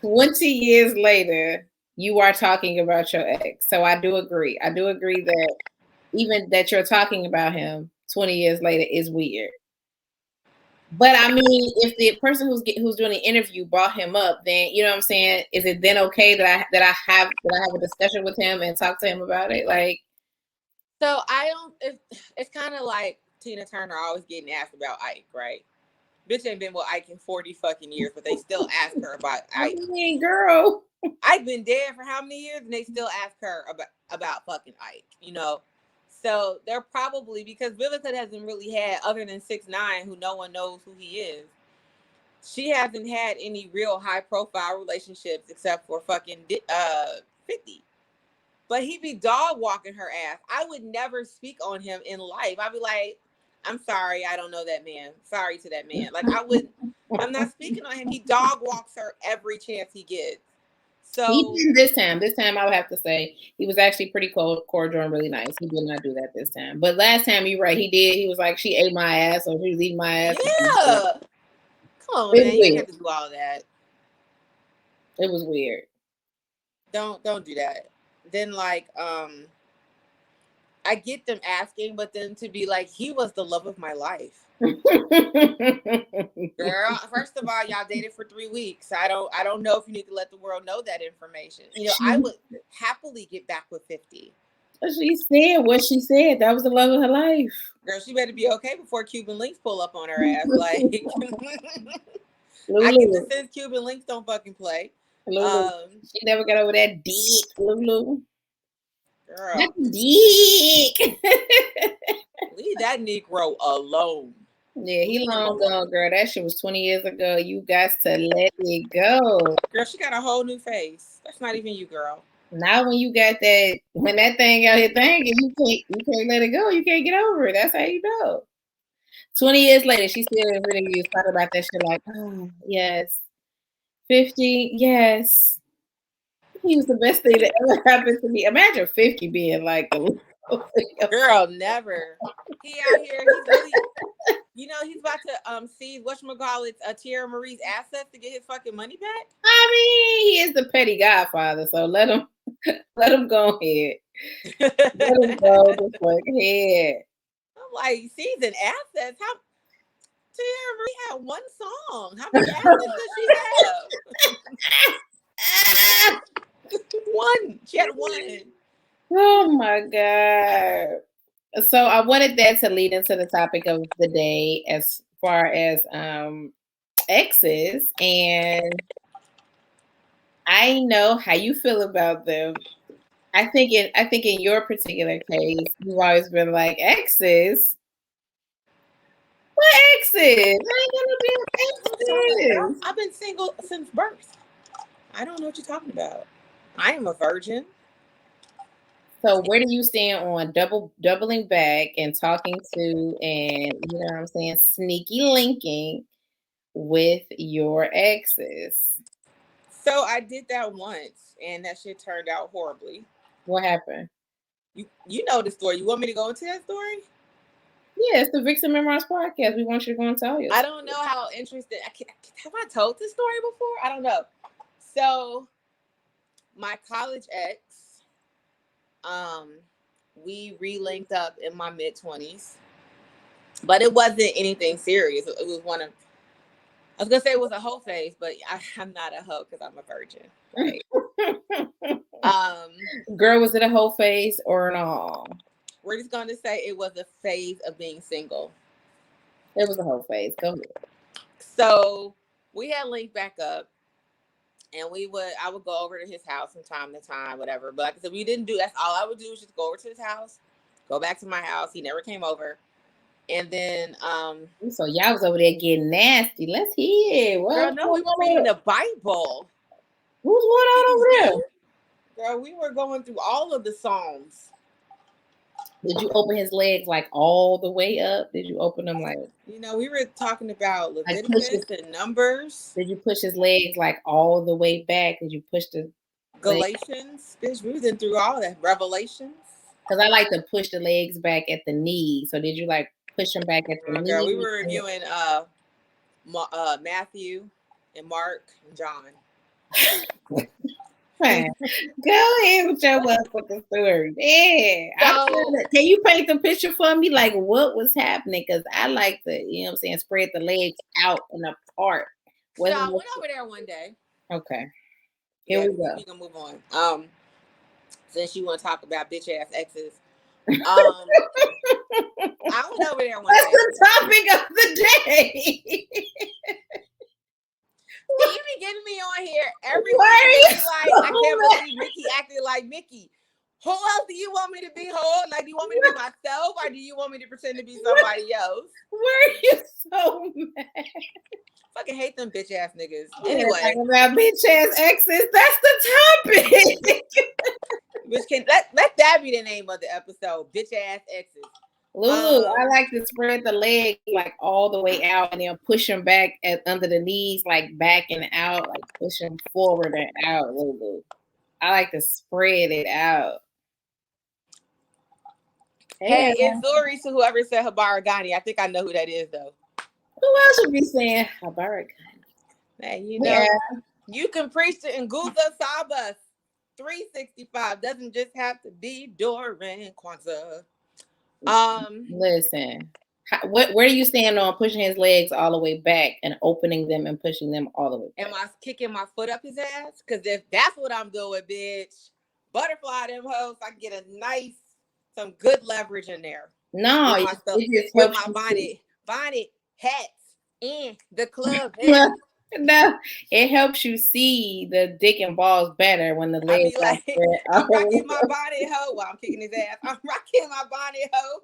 20 years later, you are talking about your ex. So I do agree. I do agree that even that you're talking about him 20 years later is weird. But I mean, if the person who's doing the interview brought him up, then you know what I'm saying. Is it then okay that I have a discussion with him and talk to him about it? Like, so I don't. It's kind of like Tina Turner always getting asked about Ike, right? Bitch ain't been with Ike in 40 fucking years, but they still ask her about Ike. I mean, girl, Ike been dead for how many years, and they still ask her about fucking Ike. You know. So they're probably, because Vivica hasn't really had, other than 6ix9ine, who no one knows who he is, she hasn't had any real high profile relationships except for fucking 50. But he be dog walking her ass. I would never speak on him in life. I'd be like, I'm sorry, I don't know that man. Sorry to that man. Like I'm not speaking on him. He dog walks her every chance he gets. So he didn't this time. This time I would have to say he was actually pretty cordial and really nice. He did not do that this time. But last time you're right, he did. He was like, she ate my ass or she was eating my ass. Yeah. Come on, man. You didn't have to do all that. It was weird. Don't do that. Then like I get them asking, but then to be like, he was the love of my life. Girl, first of all, y'all dated for 3 weeks. I don't know if you need to let the world know that information. You know, I would happily get back with 50. She said what she said. That was the love of her life. Girl, she better be okay before Cuban links pull up on her ass. Like I get the sense Cuban links don't fucking play. She never got over that dick, Lulu. Girl. That dick. Leave that Negro alone. Yeah, he long gone, girl. That shit was 20 years ago. You got to let it go. Girl, she got a whole new face. That's not even you, girl. Now when you got that, when that thing out here thinking, you can't let it go. You can't get over it. That's how you know. 20 years later, she still in interviews talking about that shit like, oh, yes. 50, yes. He was the best thing that ever happened to me. Imagine 50 being like the girl, never. He out here, he's really, you know, he's about to see whatchamacallit's Tierra Marie's assets to get his fucking money back. I mean, he is the petty godfather, so let him go ahead. Let him go the fuck ahead. I'm like, season assets? How Tierra Marie had one song. How many assets does she have? One. She had one. Oh my God. So I wanted that to lead into the topic of the day as far as exes, and I know how you feel about them. I think in your particular case, you've always been like, exes? What exes? I ain't gonna be exes. I've been single since birth. I don't know what you're talking about. I am a virgin. So where do you stand on doubling back and talking to and, you know what I'm saying, sneaky linking with your exes? So I did that once and that shit turned out horribly. What happened? You know the story. You want me to go into that story? Yeah, it's the Vixen Memoirs podcast. We want you to go and tell you. I don't know how interested. Have I told this story before? I don't know. So my college ex, we re-linked up in my mid-20s, but it wasn't anything serious. It was one of, I was gonna say it was a hoe phase, but I'm not a hoe because I'm a virgin. Right? Girl, was it a hoe phase or an all? We're just gonna say it was a phase of being single. It was a hoe phase. Go ahead. So we had linked back up. And I would go over to his house from time to time, whatever. But like I said, we didn't do, that's all I would do was just go over to his house, go back to my house. He never came over. And then so y'all was over there getting nasty. Let's hear. Girl, no, we were reading the Bible. Who's going on over there? Girl, we were going through all of the Psalms. Did you open his legs like all the way up? Did you open them like? You know, we were talking about Leviticus and Numbers. Did you push his legs like all the way back? Did you push the Galatians? Bitch, we was through all that. Revelations. Because I like to push the legs back at the knee. So did you like push them back at the knee? Girl, we were reviewing Matthew and Mark and John. Fine. Go ahead with your motherfucking story. Yeah. Can you paint the picture for me? Like what was happening? Because I like to, you know what I'm saying, spread the legs out and apart. So I went over there one day. Okay. Here we go. We can move on. Since you want to talk about bitch ass exes. I went over there one day. That's the topic of the day. You be getting me on here every week. I can't believe Mickey acted like Mickey. Who else do you want me to be? Like, do you want me to be myself, or do you want me to pretend to be somebody else? Were you so mad? Fucking hate them bitch ass niggas. Anyway, about bitch ass exes. That's the topic. Which can let that be the name of the episode. Bitch ass exes. Lulu, I like to spread the leg like all the way out and then push them back under the knees, like back and out, like push them forward and out. Lulu, I like to spread it out. Hey, it's Zuri to whoever said Habaragani. I think I know who that is though. Who else would be saying Habaragani? Hey, you know, you can preach to Nguza Sabas. 365 doesn't just have to be during Kwanzaa. Listen, where do you stand on pushing his legs all the way back and opening them and pushing them all the way back? Am I kicking my foot up his ass? Because if that's what I'm doing, bitch, butterfly them hoes, I can get some good leverage in there. No, with my bonnet hats in the club. No, it helps you see the dick and balls better when the legs are like, I'm rocking my bonnet hoe while I'm kicking his ass. I'm rocking my bonnet hoe.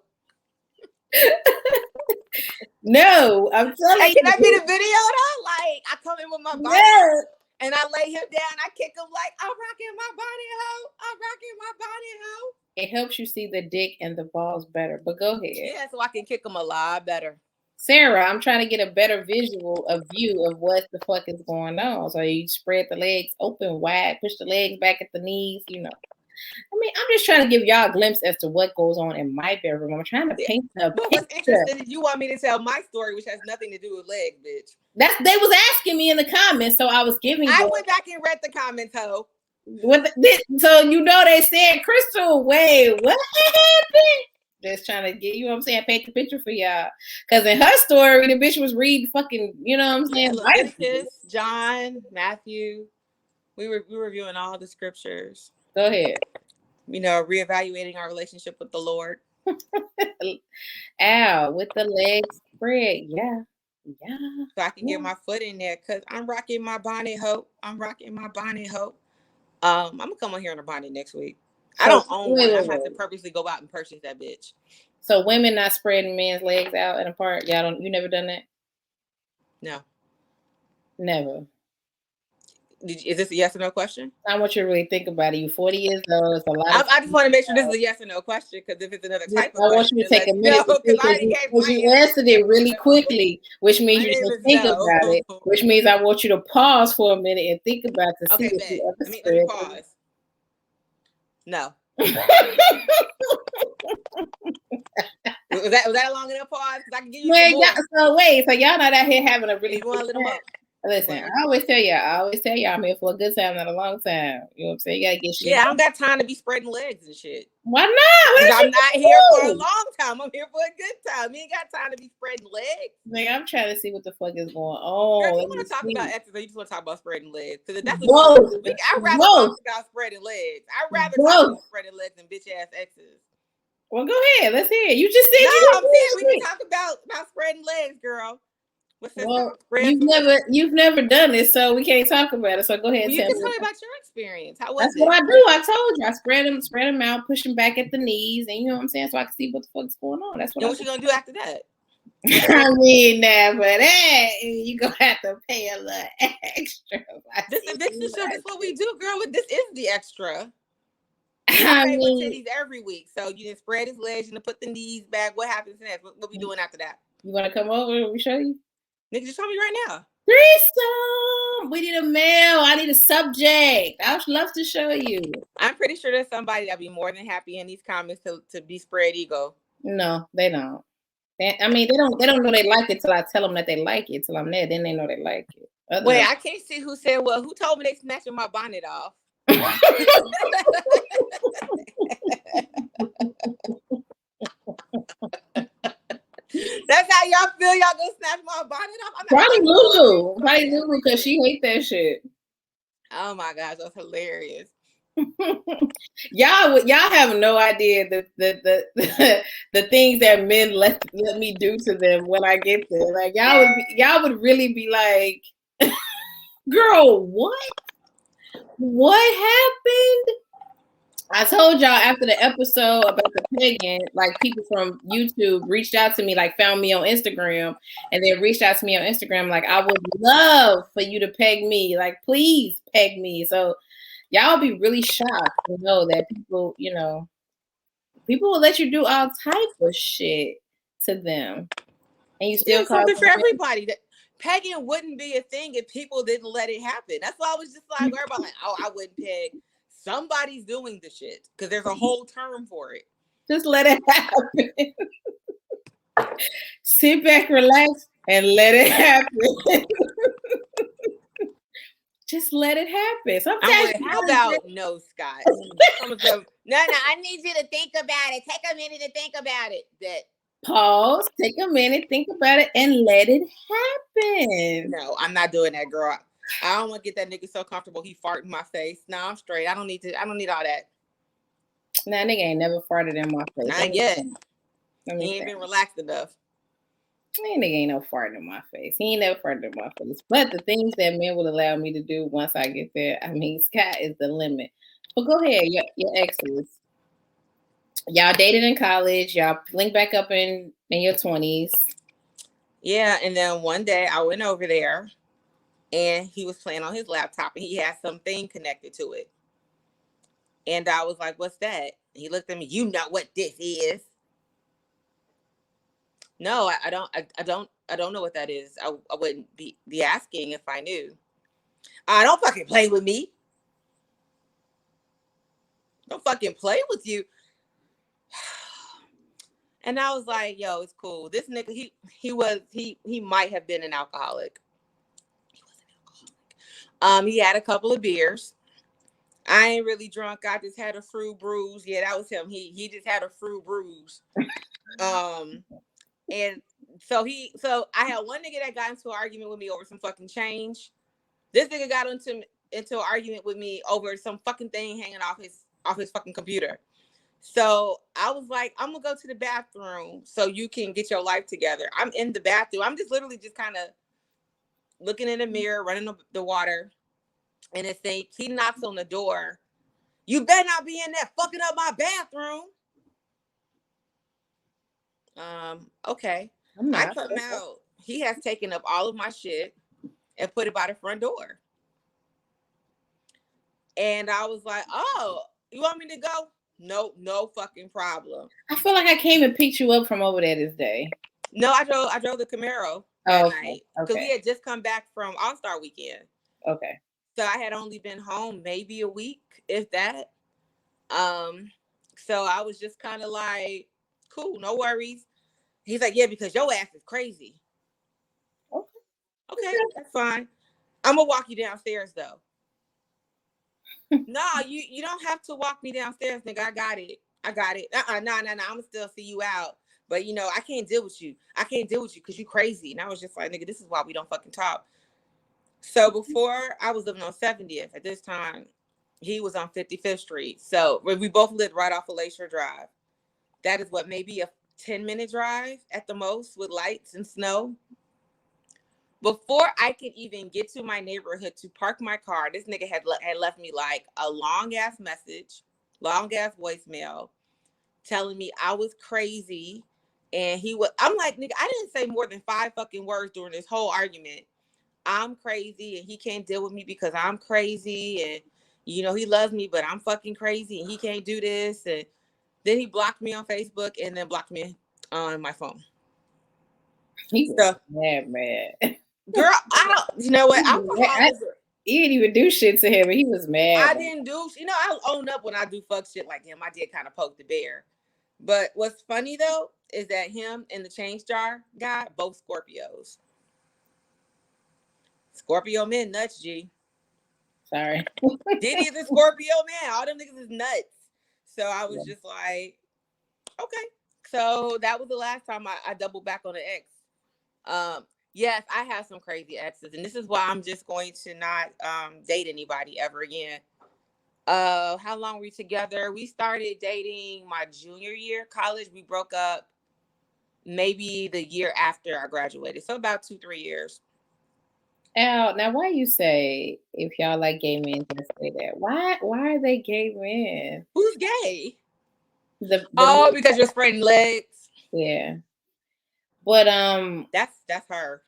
No, I'm telling you. Can that be the video though? Like I come in with my bonnet and I lay him down. I kick him like I'm rocking my bonnet hoe. I'm rocking my bonnet hoe. It helps you see the dick and the balls better. But go ahead. Yeah, so I can kick them a lot better. Sarah, I'm trying to get a better view of what the fuck is going on. So you spread the legs open wide, push the legs back at the knees, you know. I mean, I'm just trying to give y'all a glimpse as to what goes on in my bedroom. I'm trying to paint a picture. What's interesting is you want me to tell my story, which has nothing to do with legs, bitch. They was asking me in the comments, so I was giving. I went back and read the comments, ho. So you know they said, Crystal, wait, what happened? Just trying to get, you know what I'm saying, paint the picture for y'all. Because in her story, the bitch was reading fucking, you know what I'm saying? Leviticus, John, Matthew. We were reviewing all the scriptures. Go ahead. You know, reevaluating our relationship with the Lord. Ow, with the legs spread. Yeah. So I can get my foot in there because I'm rocking my bonnet hoe. I'm gonna come on here in a bonnet next week. I don't own one. I have to purposely go out and purchase that bitch. So women not spreading men's legs out and apart. You never done that? No. Never. Is this a yes or no question? I want you to really think about it. You 40 years old. It's a lot. I just want to make sure this is a yes or no question because if it's another type of question, I want you to take a minute because you answered it really quickly, which means you didn't think about it. Which means I want you to pause for a minute and think about it. Okay, let me pause. No. Was that a long enough pause? I can give you so y'all not out here having a really good time. Listen, I always tell y'all I'm here for a good time, not a long time. You know what I'm saying? You gotta get shit. Yeah, I don't got time to be spreading legs and shit. Why not? I'm not here for a long time. I'm here for a good time. You ain't got time to be spreading legs. Nigga, I'm trying to see what the fuck is going on. Girl, you want to talk about exes or you just want to talk about spreading legs? Because that's what I'd rather talk about spreading legs. I'd rather talk about spreading legs than bitch ass exes. Well, go ahead. Let's hear it. You just said I'm saying we can talk about spreading legs, girl. Well, you've never done it, so we can't talk about it. So go ahead. You can tell me about your experience. How was That's what I do. I told you. I spread them out, push them back at the knees, and you know what I'm saying, so I can see what the fuck's going on. That's what. What you gonna do after that? I mean, now for that, you gonna have to pay a little extra. This is what we do, girl. This is the extra. I mean, titties every week. So you didn't spread his legs, you didn't put the knees back. What happens next? What we doing after that? You wanna come over and we show you? Nigga, just tell me right now. Threesome. We need a male. I need a subject. I would love to show you. I'm pretty sure there's somebody that'd be more than happy in these comments to be spread ego. No, they don't. They don't know they like it till I tell them that they like it. Till I'm there, then they know they like it. Wait, I can't see who said, well, who told me they snatching my bonnet off? That's how y'all feel. Y'all gonna snatch my bonnet off? Probably Lulu, because she hate that shit. Oh my gosh, that's hilarious. Y'all have no idea the things that men let me do to them when I get there. Like y'all would really be like, girl, what happened? I told y'all after the episode about the pegging, like people from YouTube reached out to me, like found me on Instagram, and they reached out to me on Instagram, like I would love for you to peg me, like please peg me. So y'all be really shocked to know that people, people will let you do all type of shit to them, and you still Yeah, call something them for everybody. That pegging wouldn't be a thing if people didn't let it happen. That's why I was just like, everybody like, oh, I wouldn't peg. Somebody's doing the shit because there's a whole term for it. Just let it happen. Sit back, relax, and let it happen. Just let it happen. Sometimes I'm like, how about no, Scott? No, I need you to think about it. Take a minute to think about it. That pause, take a minute, think about it, and let it happen. no, I'm not doing that, girl. I don't want to get that nigga so comfortable he fart in my face. No, I'm straight. I don't need all that. Nah, nigga ain't never farted in my face. Not yet. He ain't been relaxed enough. Nigga ain't no farting in my face. He ain't never farted in my face. But the things that men will allow me to do once I get there, I mean, sky is the limit. But go ahead, your exes. Y'all dated in college. Y'all linked back up in your 20s. Yeah, and then one day I went over there, and he was playing on his laptop, and he had something connected to it. And I was like, "What's that?" And he looked at me. You know what this is? No, I don't. I don't know what that is. I wouldn't be asking if I knew. I don't fucking play with me. Don't fucking play with you. And I was like, yo, it's cool. This nigga, he might have been an alcoholic. He was an alcoholic. He had a couple of beers. I ain't really drunk. I just had a fruit bruise. Yeah, that was him. He just had a fruit bruise. And so I had one nigga that got into an argument with me over some fucking change. This nigga got into an argument with me over some fucking thing hanging off his fucking computer. So I was like, I'm gonna go to the bathroom so you can get your life together. I'm in the bathroom. I'm just literally just kind of looking in the mirror, running the water, and it says he knocks on the door. You better not be in there fucking up my bathroom. Okay. I come out. He has taken up all of my shit and put it by the front door. And I was like, oh, you want me to go? No fucking problem. I feel like I came and picked you up from over there this day. No, I drove the Camaro that night because we had just come back from All-Star weekend. Okay. So I had only been home maybe a week, if that. So I was just kind of like, cool, no worries. He's like, yeah, because your ass is crazy. Okay, that's fine. I'm gonna walk you downstairs though. No, you don't have to walk me downstairs, nigga. I got it. No. I'm gonna still see you out. But I can't deal with you. I can't deal with you because you crazy. And I was just like, nigga, this is why we don't fucking talk. So before I was living on 70th at this time, he was on 55th Street. So we both lived right off of Lakeshore Drive. That is what, maybe a 10-minute drive at the most with lights and snow. Before I could even get to my neighborhood to park my car, this nigga had left me like a long ass message, long ass voicemail, telling me I was crazy. And I'm like, nigga, I didn't say more than 5 fucking words during this whole argument. I'm crazy and he can't deal with me because I'm crazy. And, he loves me, but I'm fucking crazy and he can't do this. And then he blocked me on Facebook and then blocked me on my phone. He was mad. Girl, you know what? He didn't even do shit to him, but he was mad. I didn't do, I own up when I do fuck shit like him. I did kind of poke the bear. But what's funny though is that him and the change jar guy, both Scorpios. Scorpio men nuts, G. Sorry. Diddy's a Scorpio man. All them niggas is nuts. So I was just like, okay. So that was the last time I doubled back on an ex. Yes, I have some crazy exes, and this is why I'm just going to not date anybody ever again. How long were we together? We started dating my junior year of college. We broke up maybe the year after I graduated, so about 2-3 years. Al, now why you say if y'all like gay men, just say that? Why are they gay men? Who's gay? The because you're spreading legs. Yeah. But that's her.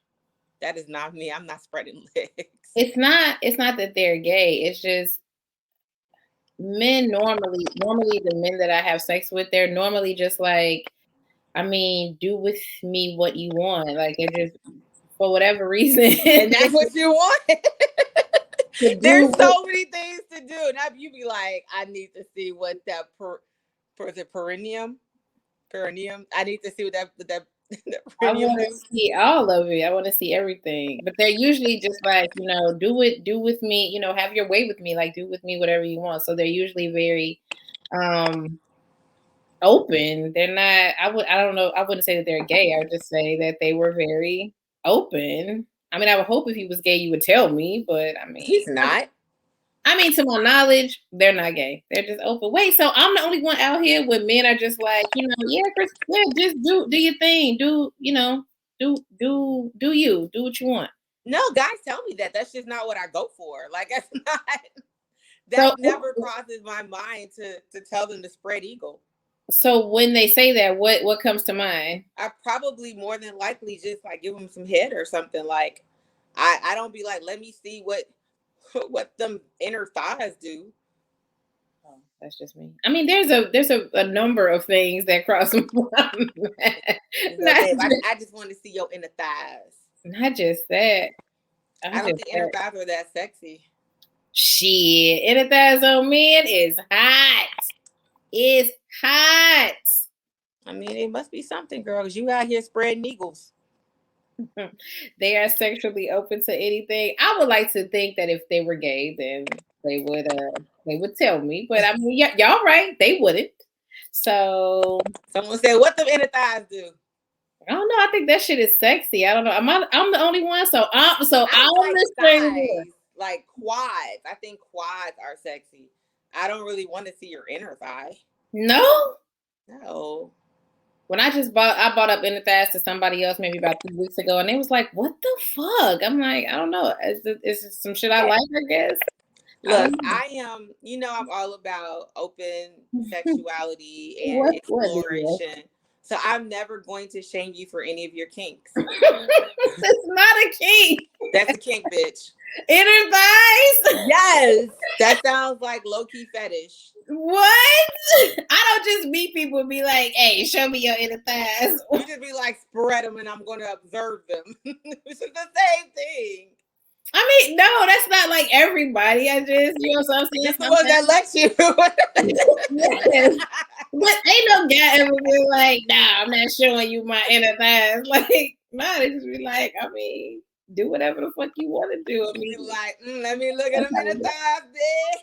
That is not me. I'm not spreading legs. It's not that they're gay. It's just men normally the men that I have sex with, they're normally just like, I mean, do with me what you want. Like they're just for whatever reason. And that's what you want. There's so many things to do. Now you be like, I need to see what that is it perineum? Perineum. I need to see what that I want to see all of it. I want to see everything. But they're usually just like, you know, do with me, you know, have your way with me, like do with me whatever you want. So they're usually very open. They're not, I don't know, I wouldn't say that they're gay. I would just say that they were very open. I mean, I would hope if he was gay, you would tell me, but I mean, he's not. I mean, to my knowledge, they're not gay. They're just open. Wait, so I'm the only one out here where men are just like, you know, yeah, Chris, yeah, just do your thing. Do, you know, do you. Do what you want. No, guys tell me that. That's just not what I go for. Like, that's not, that never crosses my mind to tell them to spread eagle. So when they say that, what comes to mind? I probably more than likely just like give them some head or something. Like, I don't be like, let me see what them inner thighs do. Oh, that's just me. I mean, there's a number of things that cross my mind. I just want to see your inner thighs. Not just that. I don't think inner thighs are that sexy. Shit, inner thighs on men is hot. It's hot. I mean, it must be something, girl, because you out here spreading eagles. They are sexually open to anything. I would like to think that if they were gay, then they would tell me. But I mean, y'all right, they wouldn't. So someone said, "What the inner thighs do?" I don't know. I think that shit is sexy. I don't know. I'm the only one. So I'm the thighs, like quads. I think quads are sexy. I don't really want to see your inner thigh. No. When I bought up inner thighs to somebody else maybe about 2 weeks ago, and they was like, "What the fuck?" I'm like, I don't know. It's some shit I like, I guess. Look, I am. You know, I'm all about open sexuality and exploration. So I'm never going to shame you for any of your kinks. That's not a kink. That's a kink, bitch. Inner thighs? Yes. That sounds like low-key fetish. What? I don't just meet people and be like, hey, show me your inner thighs. You just be like, spread them and I'm going to observe them. It's the same thing. I mean, no, that's not like everybody. I just, you know what I'm saying? Just the one that lets you. Yes. But ain't no guy ever be like, nah, I'm not showing you my inner thighs. Like, nah, they just be like, I mean, do whatever the fuck you want to do. I mean, like, let me look at them inner thighs, bitch.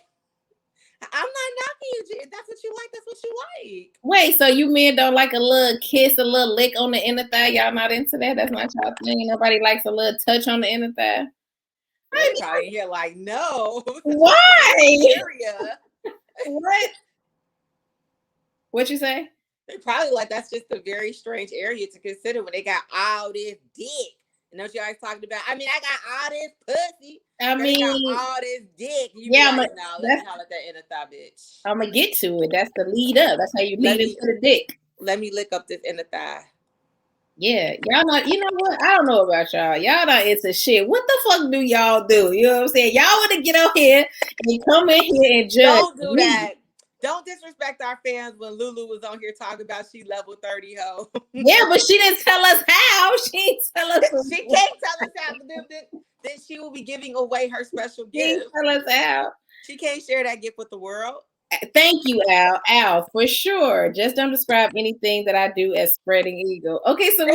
I'm not knocking you. If that's what you like, that's what you like. Wait, so you men don't like a little kiss, a little lick on the inner thigh? Y'all not into that? That's not y'all thing. Nobody likes a little touch on the inner thigh. They probably here like, no. Why? What? What you say? They probably like, that's just a very strange area to consider when they got all this dick. You know what you always talking about? I mean, I got all this pussy. I mean, got all this dick. You yeah, like, no, let's call it that inner thigh, bitch. I'm gonna get to it. That's the lead up. That's how you lead into the dick. Let me lick up this inner thigh. Yeah, y'all not. You know what? I don't know about y'all. Y'all not into shit. What the fuck do y'all do? You know what I'm saying? Y'all want to get on here and come in here and judge. Don't do that. Don't disrespect our fans when Lulu was on here talking about she level 30 ho. Yeah, but she didn't tell us how. She didn't tell us. She can't tell us how. Then she will be giving away her special gift. She can't tell us how. She can't share that gift with the world. Thank you, Al. Al, for sure. Just don't describe anything that I do as spreading ego. Okay, so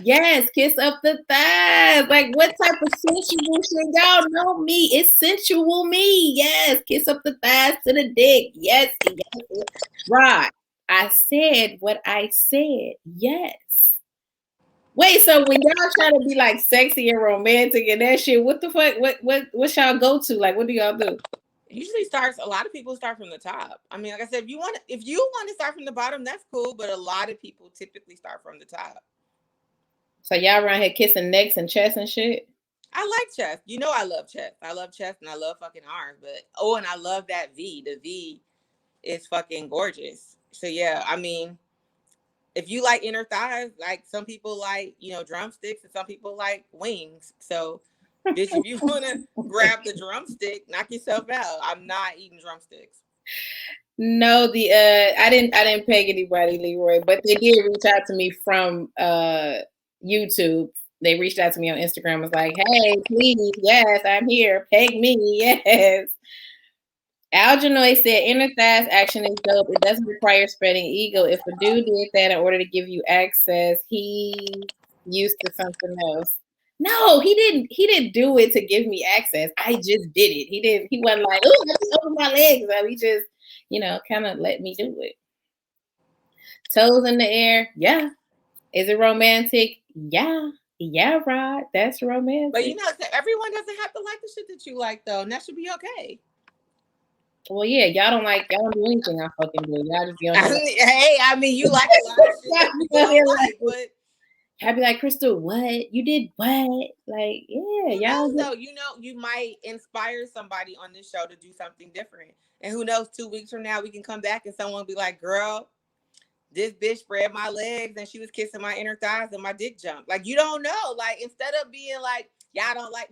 yes, kiss up the thighs. Like, what type of sensual shit? Y'all know me. It's sensual me. Yes, kiss up the thighs to the dick. Yes, yes. Right. I said what I said. Yes. Wait, so when y'all try to be like sexy and romantic and that shit, what the fuck? What y'all go to? Like, what do y'all do? Usually a lot of people start from the top. I mean, like I said, if you want to start from the bottom, that's cool. But a lot of people typically start from the top. So y'all around here kissing necks and chests and shit? I like chest. You know I love chest. I love chest and I love fucking arms. But and I love that V. The V is fucking gorgeous. So yeah, I mean, if you like inner thighs, like some people like, drumsticks and some people like wings. So Bitch, if you want to grab the drumstick, knock yourself out. I'm not eating drumsticks. No, I didn't peg anybody, Leroy, but they did reach out to me from YouTube. They reached out to me on Instagram. Was like, hey, please, yes, I'm here. Peg me, yes. Algernoid said inner thighs action is dope. It doesn't require spreading ego. If a dude did that in order to give you access, he used to something else. No, he didn't. He didn't do it to give me access. I just did it. He didn't. He wasn't like, oh, let me open my legs. So he just, kind of let me do it. Toes in the air. Yeah. Is it romantic? Yeah. Yeah, Rod. That's romantic. But everyone doesn't have to like the shit that you like, though, and that should be okay. Well, yeah, y'all don't do anything I fucking do. Y'all just be on. Hey, I mean, you like a lot of shit that people don't like, but I'd be like, Crystal, what? You did what? Like, yeah, y'all. So you might inspire somebody on this show to do something different, and who knows? 2 weeks from now, we can come back and someone will be like, "Girl, this bitch spread my legs and she was kissing my inner thighs and my dick jumped." Like, you don't know. Like, instead of being like, "Y'all don't like."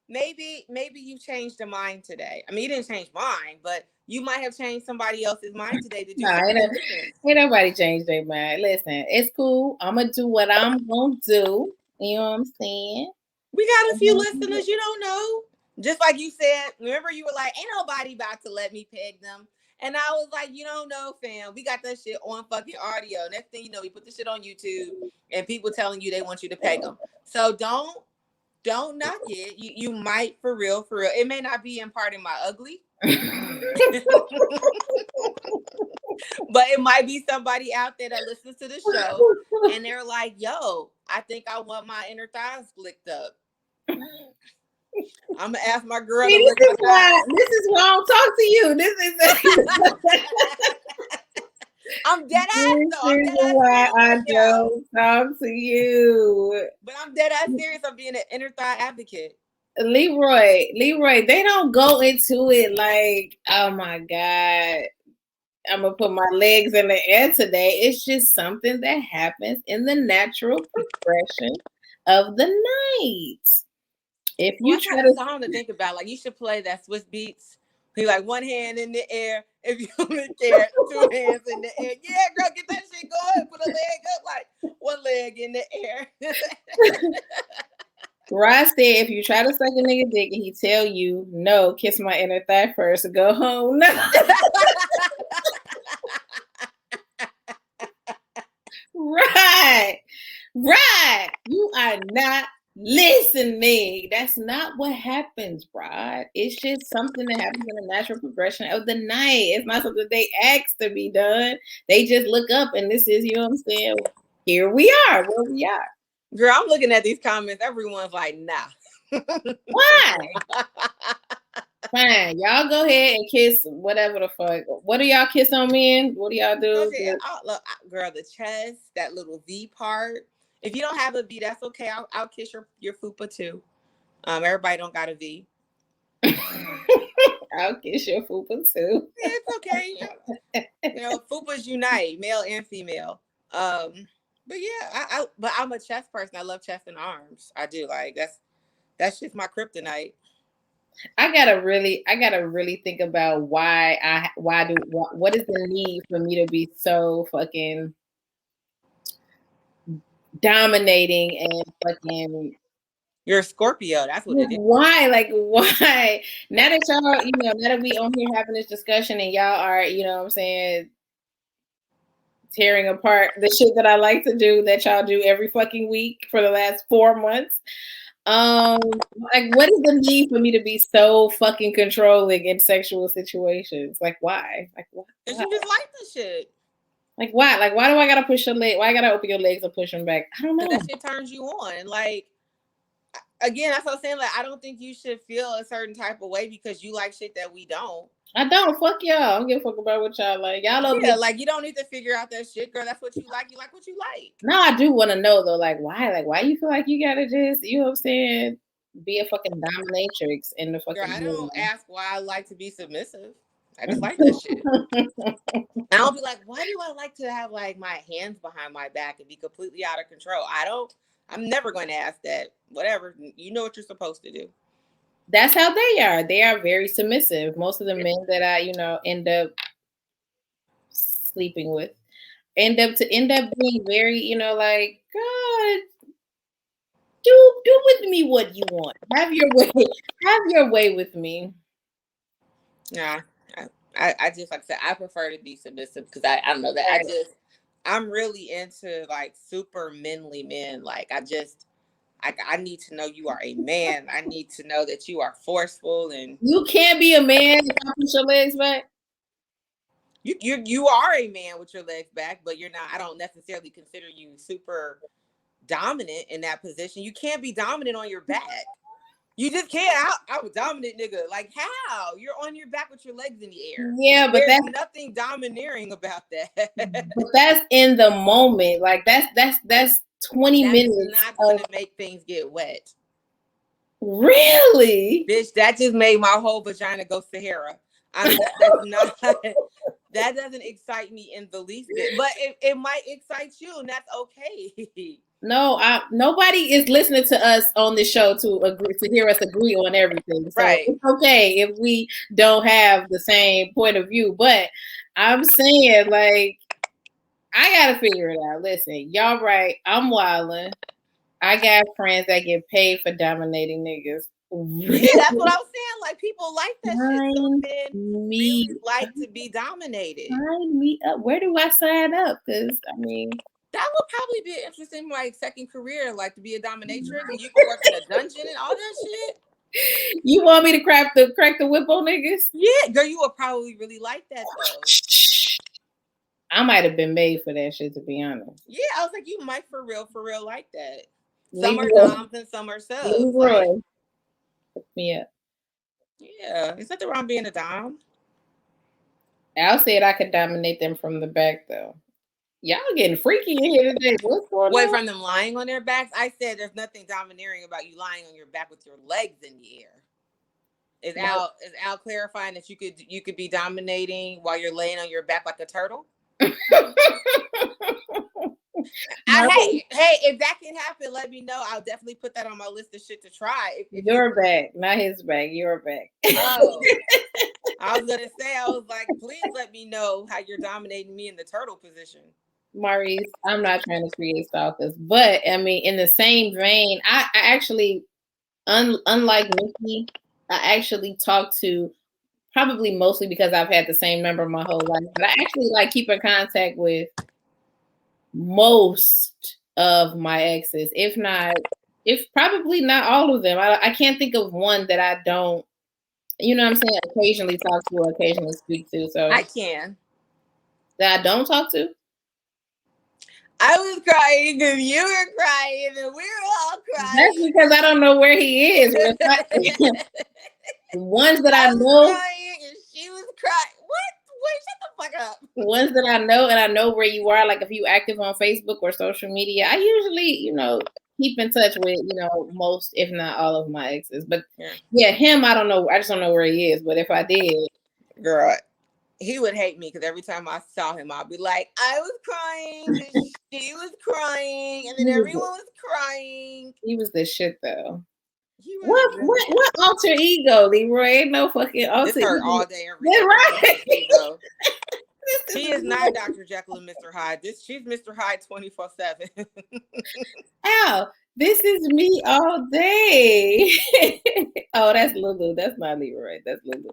Maybe you changed your mind today. I mean, you didn't change mine, but you might have changed somebody else's mind today to do something different. Ain't nobody changed their mind. Listen, it's cool. I'm gonna do what I'm gonna do. You know what I'm saying? We got a few listeners you don't know. Just like you said, remember you were like, ain't nobody about to let me peg them. And I was like, you don't know, fam. We got that shit on fucking audio. Next thing you know, we put the shit on YouTube and people telling you they want you to peg them. So don't knock it. You might for real. It may not be imparting my ugly. But it might be somebody out there that listens to the show and they're like, yo, I think I want my inner thighs flicked up. I'm gonna ask my girl. This is why I don't talk to you. This is I'm dead ass though. I'm dead ass why I don't talk to you. But I'm dead ass serious. I'm being an inner thigh advocate. Leroy, they don't go into it like, oh my God, I'm gonna put my legs in the air today. It's just something that happens in the natural progression of the night. If you try to song to think about, like, you should play that Swiss Beats. Be like, one hand in the air if you only care, 2 hands in the air. Yeah, girl, get that shit going. Put a leg up, like one leg in the air. Rod said, if you try to suck a nigga dick and he tell you no, kiss my inner thigh first and go home. No. Right. You are not listening. That's not what happens, Rod. It's just something that happens in the natural progression of the night. It's not something they ask to be done. They just look up and this is, you know what I'm saying? Here we are, where we are. Girl, I'm looking at these comments. Everyone's like, nah. Why? Fine. Y'all go ahead and kiss whatever the fuck. What do y'all kiss on men? What do y'all do? Girl, the chest, that little V part. If you don't have a V, that's okay. I'll kiss your fupa too. Everybody don't got a V. I'll kiss your fupa too. Yeah, it's okay. Fupas unite, male and female. But yeah, but I'm a chest person. I love chest and arms. I do. Like, that's just my kryptonite. I gotta really think about what is the need for me to be so fucking dominating and fucking. You're a Scorpio. That's what it is. Why? Like, why? Now that y'all, now that we on here having this discussion and y'all are, you know what I'm saying, tearing apart the shit that I like to do that y'all do every fucking week for the last 4 months. Like, what is the need for me to be so fucking controlling in sexual situations? Like, why? Like, why? Because you just like the shit. Like, why? Like, why do I gotta push your leg? Why I gotta open your legs and push them back? I don't know. That shit turns you on. Like, again, that's what I'm saying. Like, I don't think you should feel a certain type of way because you like shit that we don't. I don't. Fuck y'all. I don't give a fuck about what y'all like. Y'all don't. Yeah, like, you don't need to figure out that shit, girl. That's what you like. You like what you like. No, I do want to know though. Like, why? Like, why you feel like you gotta just, you know what I'm saying, be a fucking dominatrix in the fucking. Girl, I don't ask why I like to be submissive. I just like that shit. And I'll be like, why do I like to have like my hands behind my back and be completely out of control? I don't I'm never going to ask that. Whatever. You know what you're supposed to do. That's how they are. They are very submissive. Most of the men that I, end up sleeping with end up being very, like, God, do with me what you want. Have your way. Have your way with me. Nah. I just, like I said, I prefer to be submissive because I don't know that. I'm really into like super manly men. Like I need to know you are a man. I need to know that you are forceful and you can't be a man if you put your legs back. You are a man with your legs back, but you're not. I don't necessarily consider you super dominant in that position. You can't be dominant on your back. You just can't. I'm a dominant nigga. Like how? You're on your back with your legs in the air. Yeah, but there's nothing domineering about that. But that's in the moment. Like that's 20 minutes. Not gonna make things get wet. Really? Bitch, that just made my whole vagina go Sahara. That's not. That doesn't excite me in the least bit, but it might excite you, and that's okay. No, nobody is listening to us on the show to hear us agree on everything. So right. It's okay if we don't have the same point of view. But I'm saying, like, I gotta figure it out. Listen, y'all right. I'm wildin'. I got friends that get paid for dominating niggas. Yeah, that's what I was saying. Like, people like that shit. Some men really like to be dominated. Sign me up. Where do I sign up? Because I mean, that would probably be an interesting, like, second career, like to be a dominatrix, and you can work in a dungeon and all that shit. You want me to crack the whip on niggas? Yeah, girl, you would probably really like that though. I might have been made for that shit, to be honest. Yeah, I was like, you might for real like that. Some are doms and some are subs. Like, hook me up. Yeah, is that the wrong being a dom? Al said I could dominate them from the back though. Y'all getting freaky in here today. What's going on? From them lying on their backs? I said there's nothing domineering about you lying on your back with your legs in the air. Is Al clarifying that you could be dominating while you're laying on your back like a turtle? Hey, if that can happen, let me know. I'll definitely put that on my list of shit to try. Your back, not his back. Your back. Oh, I was gonna say, I was like, please let me know how you're dominating me in the turtle position. Maurice, I'm not trying to create stalkers, but I mean, in the same vein, I actually, unlike Nikki, I actually talk to, probably mostly because I've had the same number my whole life, but I actually like keep in contact with most of my exes, if probably not all of them. I can't think of one that I don't, you know what I'm saying, occasionally talk to or occasionally speak to. So I can. That I don't talk to? I was crying and you were crying and we were all crying. That's because I don't know where he is. The ones that I know. Crying and she was crying. What? Wait, shut the fuck up. The ones that I know and I know where you are, like if you active on Facebook or social media, I usually, keep in touch with, most, if not all of my exes. But yeah, him, I don't know. I just don't know where he is. But if I did. Girl, he would hate me because every time I saw him, I'd be like, I was crying, and she was crying, and then everyone was crying. He was the shit though. What alter ego, Leroy? Ain't no fucking alter ego. Her all day, every day. Right. She is not Dr. Jekyll and Mr. Hyde. She's Mr. Hyde 24/7. Ow, this is me all day. Oh, that's Lulu. That's not Leroy. That's Lulu.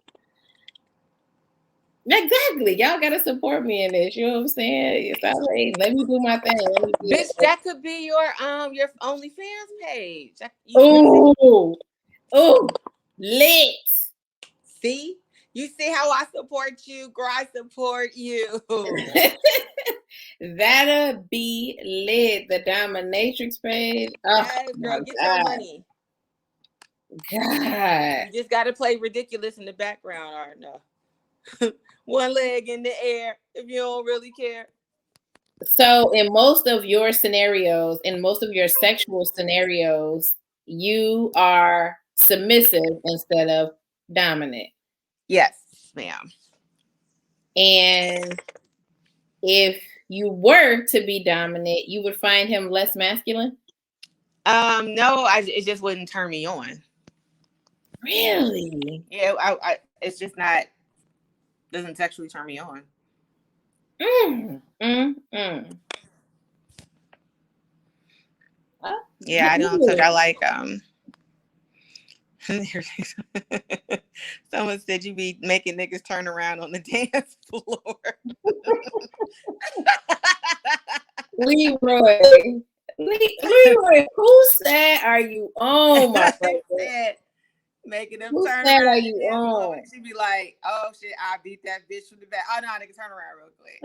Exactly. Y'all gotta support me in this. You know what I'm saying? It's all right. Let me do my thing. Bitch, that could be your OnlyFans page. Oh, lit. See? You see how I support you? Girl, I support you. That'll be lit. The Dominatrix page. Oh, yes, girl, get your money. God. You just gotta play ridiculous in the background, or no. One leg in the air if you don't really care. So in most of your scenarios, in most of your sexual scenarios, you are submissive instead of dominant. Yes, ma'am. And if you were to be dominant, you would find him less masculine? No, it just wouldn't turn me on. Really? Yeah, it's just not, doesn't sexually turn me on. Yeah, I don't touch. I like Someone said you be making niggas turn around on the dance floor. Leroy, whose side are you on, my brother? Making them turn around on the dance floor. She be like, "Oh shit, I beat that bitch from the back." Oh no, nigga, turn around real quick.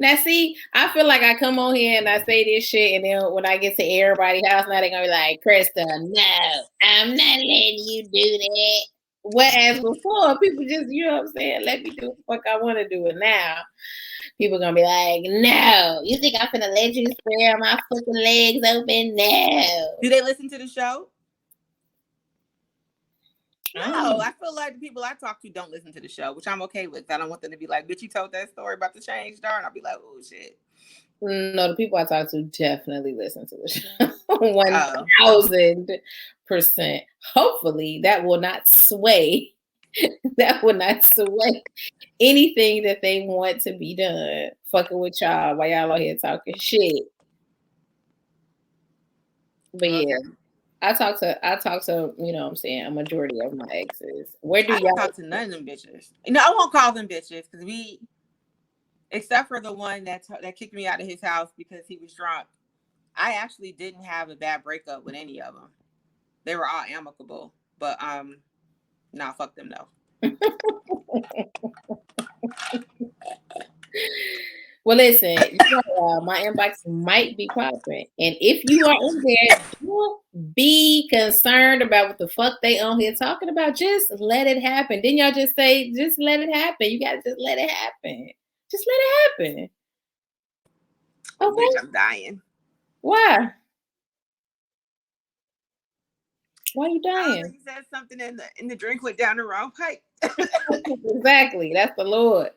Now, see, I feel like I come on here and I say this shit, and then when I get to everybody's house, now they're gonna be like, "Krista, no, I'm not letting you do that." Whereas before, people just, you know what I'm saying, let me do what the fuck I want to do. And now, people gonna be like, "No, you think I'm gonna let you spread my fucking legs open?" No. Do they listen to the show? No, I feel like the people I talk to don't listen to the show, which I'm okay with. I don't want them to be like, "Bitch, you told that story about the change star," and I'll be like, "Oh shit." No, the people I talk to definitely listen to the show. 1000%. Hopefully, that will not sway. That will not sway anything that they want to be done. Fucking with y'all while y'all out here talking shit. But yeah. I talk to, you know what I'm saying, a majority of my exes. Where do y'all talk to none of them bitches? No, I won't call them bitches because except for the one that kicked me out of his house because he was drunk, I actually didn't have a bad breakup with any of them. They were all amicable, but nah, fuck them though. Well, listen, my inbox might be popping, and if you are in there, don't be concerned about what the fuck they on here talking about. Just let it happen. Didn't y'all just say, just let it happen? You gotta just let it happen. Just let it happen. Okay, bitch, I'm dying. Why? Why are you dying? You said something in the drink went down the wrong pipe. Exactly, that's the Lord.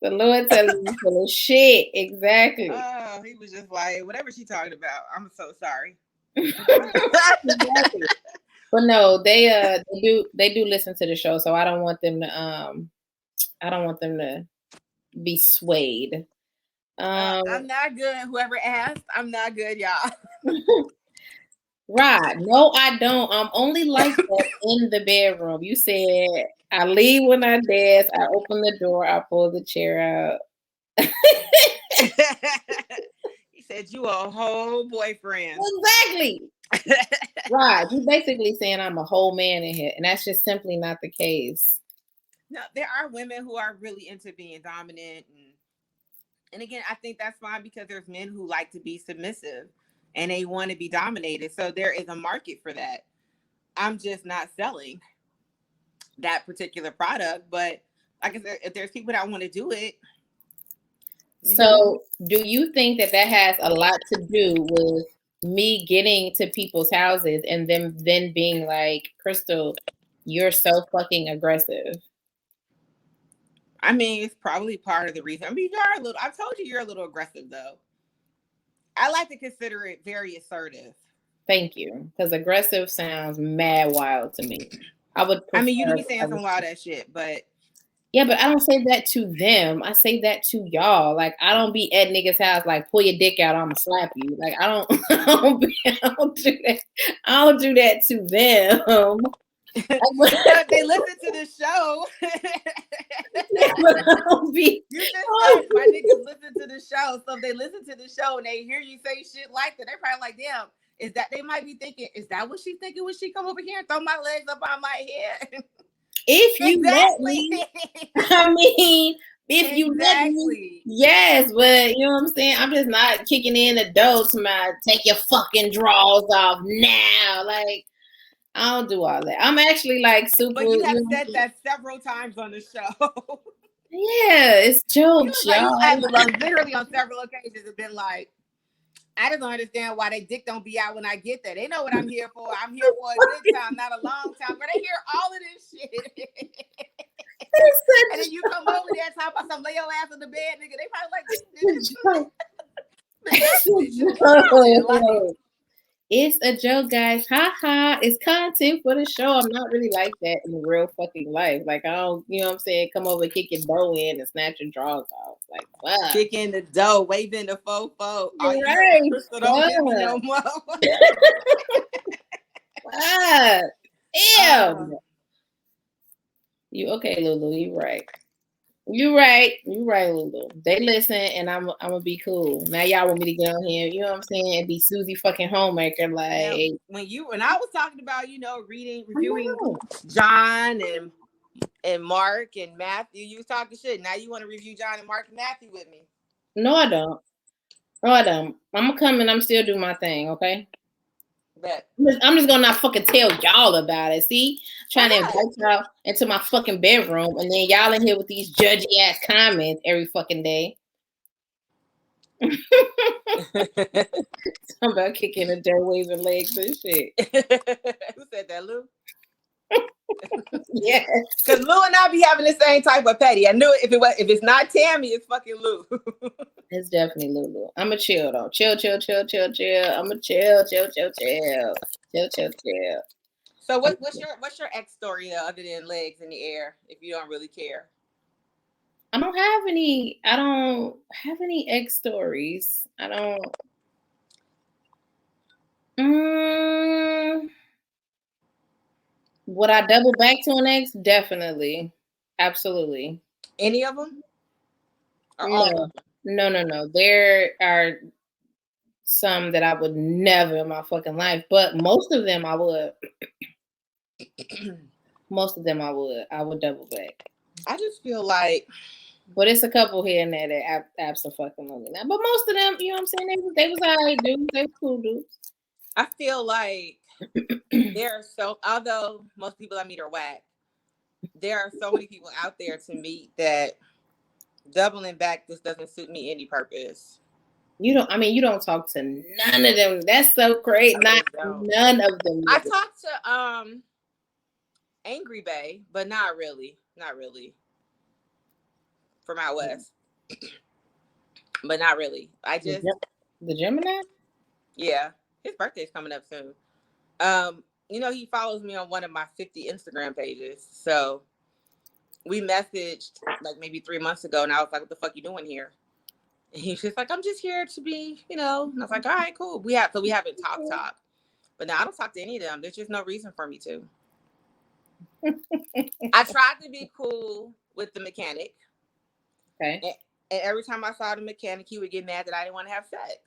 The Lord telling you full of shit. Exactly. Oh, he was just like, whatever she talking about. I'm so sorry. Exactly. But no, they do listen to the show, so I don't want them to be swayed. I'm not good. Whoever asked, I'm not good, y'all. Right. No, I don't. I'm only like that in the bedroom. You said I leave when I dance, I open the door, I pull the chair out. He said you a whole boyfriend. Exactly. Right. You basically saying I'm a whole man in here, and that's just simply not the case. No, there are women who are really into being dominant, and again, I think that's fine because there's men who like to be submissive and they want to be dominated. So there is a market for that. I'm just not selling that particular product, but like I said, if there's people that want to do it. So do you think that has a lot to do with me getting to people's houses and them then being like, Crystal, you're so fucking aggressive? I mean, it's probably part of the reason. I mean, I told you you're a little aggressive though. I like to consider it very assertive. Thank you. Because aggressive sounds mad wild to me. I mean, you do be saying some wild ass shit, but yeah, but I don't say that to them. I say that to y'all. Like, I don't be at niggas' house like, pull your dick out, I'ma slap you. Like, I don't do that. I don't do that to them. If they listen to the show. You just said my niggas listen to the show. So if they listen to the show and they hear you say shit like that, they're probably like, damn, is that, they might be thinking, is that what she's thinking when she come over here and throw my legs up on my head? If you let me, I mean, if you let me, yes, but you know what I'm saying? I'm just not kicking in the door to my take your fucking drawers off now. Like, I don't do all that. I'm actually like super. But you have said that several times on the show. Yeah, it's jokes, y'all. Literally on several occasions have been like, I just don't understand why they dick don't be out when I get there. They know what I'm here for. I'm here for a good time, not a long time. But they hear all of this shit. And then you come over there and talk about some lay your ass on the bed, nigga. They probably like, this It's a joke, guys. Ha ha. It's content for the show. I'm not really like that in real fucking life. Like, I don't, you know what I'm saying? Come over, kick your bow in and snatch your drawers off. Like, fuck. Kicking the dough, waving the fofo. You're You right. Crystal, don't hit me no more. Fuck. Damn. You okay, Lulu? You right. You right, Lulu. They listen, and I'm gonna be cool. Now y'all want me to get on here, you know what I'm saying, and be Susie fucking homemaker, like now, when I was talking about, reviewing John and Mark and Matthew, you was talking shit. Now you want to review John and Mark and Matthew with me? No, I don't. I'm gonna come and I'm still do my thing, okay? Bet. I'm just gonna not fucking tell y'all about it. See, trying to invite y'all into my fucking bedroom, and then y'all in here with these judgy ass comments every fucking day. I'm about kicking the dirt, waving legs and shit. Who said that, Lou? Yeah, because Lou and I be having the same type of petty. I knew it. If it's not Tammy, it's fucking Lou. It's definitely Lulu. I'm a chill though. Chill. I'm a chill. So what's your ex story other than legs in the air? If you don't really care, I don't have any ex stories. I don't. Would I double back to an ex? Definitely, absolutely. Any of them? Or all of them? No. There are some that I would never in my fucking life, but most of them I would. Most of them I would double back. I just feel like, but it's a couple here and there that absolutely not. But most of them, you know what I'm saying, they was alright dudes. They was cool dudes. I feel like although most people I meet are whack, there are so many people out there to meet that doubling back just doesn't suit me any purpose. You don't talk to none of them. That's so great. None of them. I talked to Angry Bay, but not really. From out west. But not really. I just the Gemini? Yeah. His birthday's coming up soon. He follows me on one of my 50 Instagram pages. So we messaged like maybe 3 months ago, and I was like, what the fuck you doing here? And he's just like, I'm just here to be, and I was like, all right, cool. We haven't talked. But now I don't talk to any of them. There's just no reason for me to. I tried to be cool with the mechanic. Okay. And every time I saw the mechanic, he would get mad that I didn't want to have sex.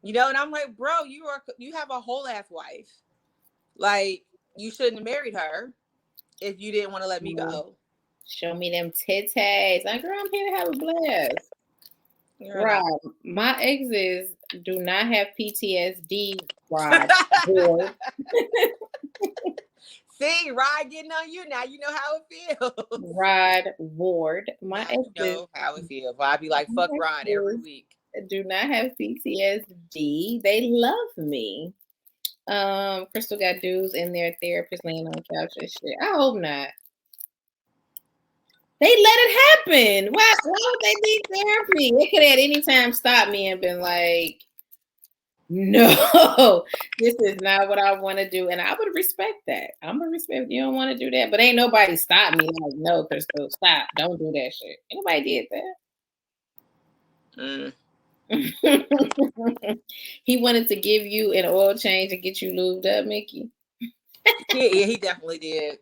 And I'm like, bro, you have a whole ass wife. Like, you shouldn't have married her if you didn't want to let me go. Show me them titties. Like, girl, I'm here to have a blast. Right. My exes do not have PTSD, Rod. See, Rod getting on you now. You know how it feels. Rod Ward. My exes know how it feels. Well, I'd be like, fuck Rod every week. Do not have PTSD. They love me. Crystal got dudes in their therapist laying on the couch and shit. I hope not. They let it happen. Why would they need therapy? They could at any time stop me and been like, no, this is not what I want to do. And I would respect that. I'm going to respect you don't want to do that. But ain't nobody stop me like, no, Crystal, stop. Don't do that shit. Anybody did that. He wanted to give you an oil change and get you lubed up, Mickey. Yeah, he definitely did.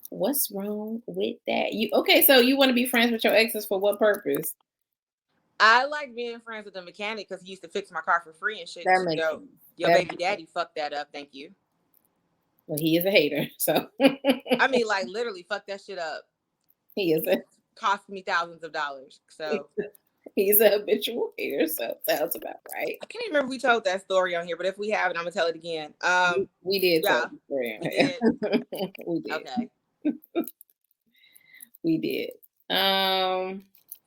What's wrong with that? So you want to be friends with your exes for what purpose? I like being friends with the mechanic because he used to fix my car for free and shit. Your baby daddy fucked that up. Thank you. Well, he is a hater, so. I mean, like, literally fucked that shit up. He is cost me thousands of dollars. So he's a habitual hater, so sounds about right. I can't remember if we told that story on here, but if we haven't, I'm gonna tell it again. We did. Yeah, we did. We did. Okay. We did.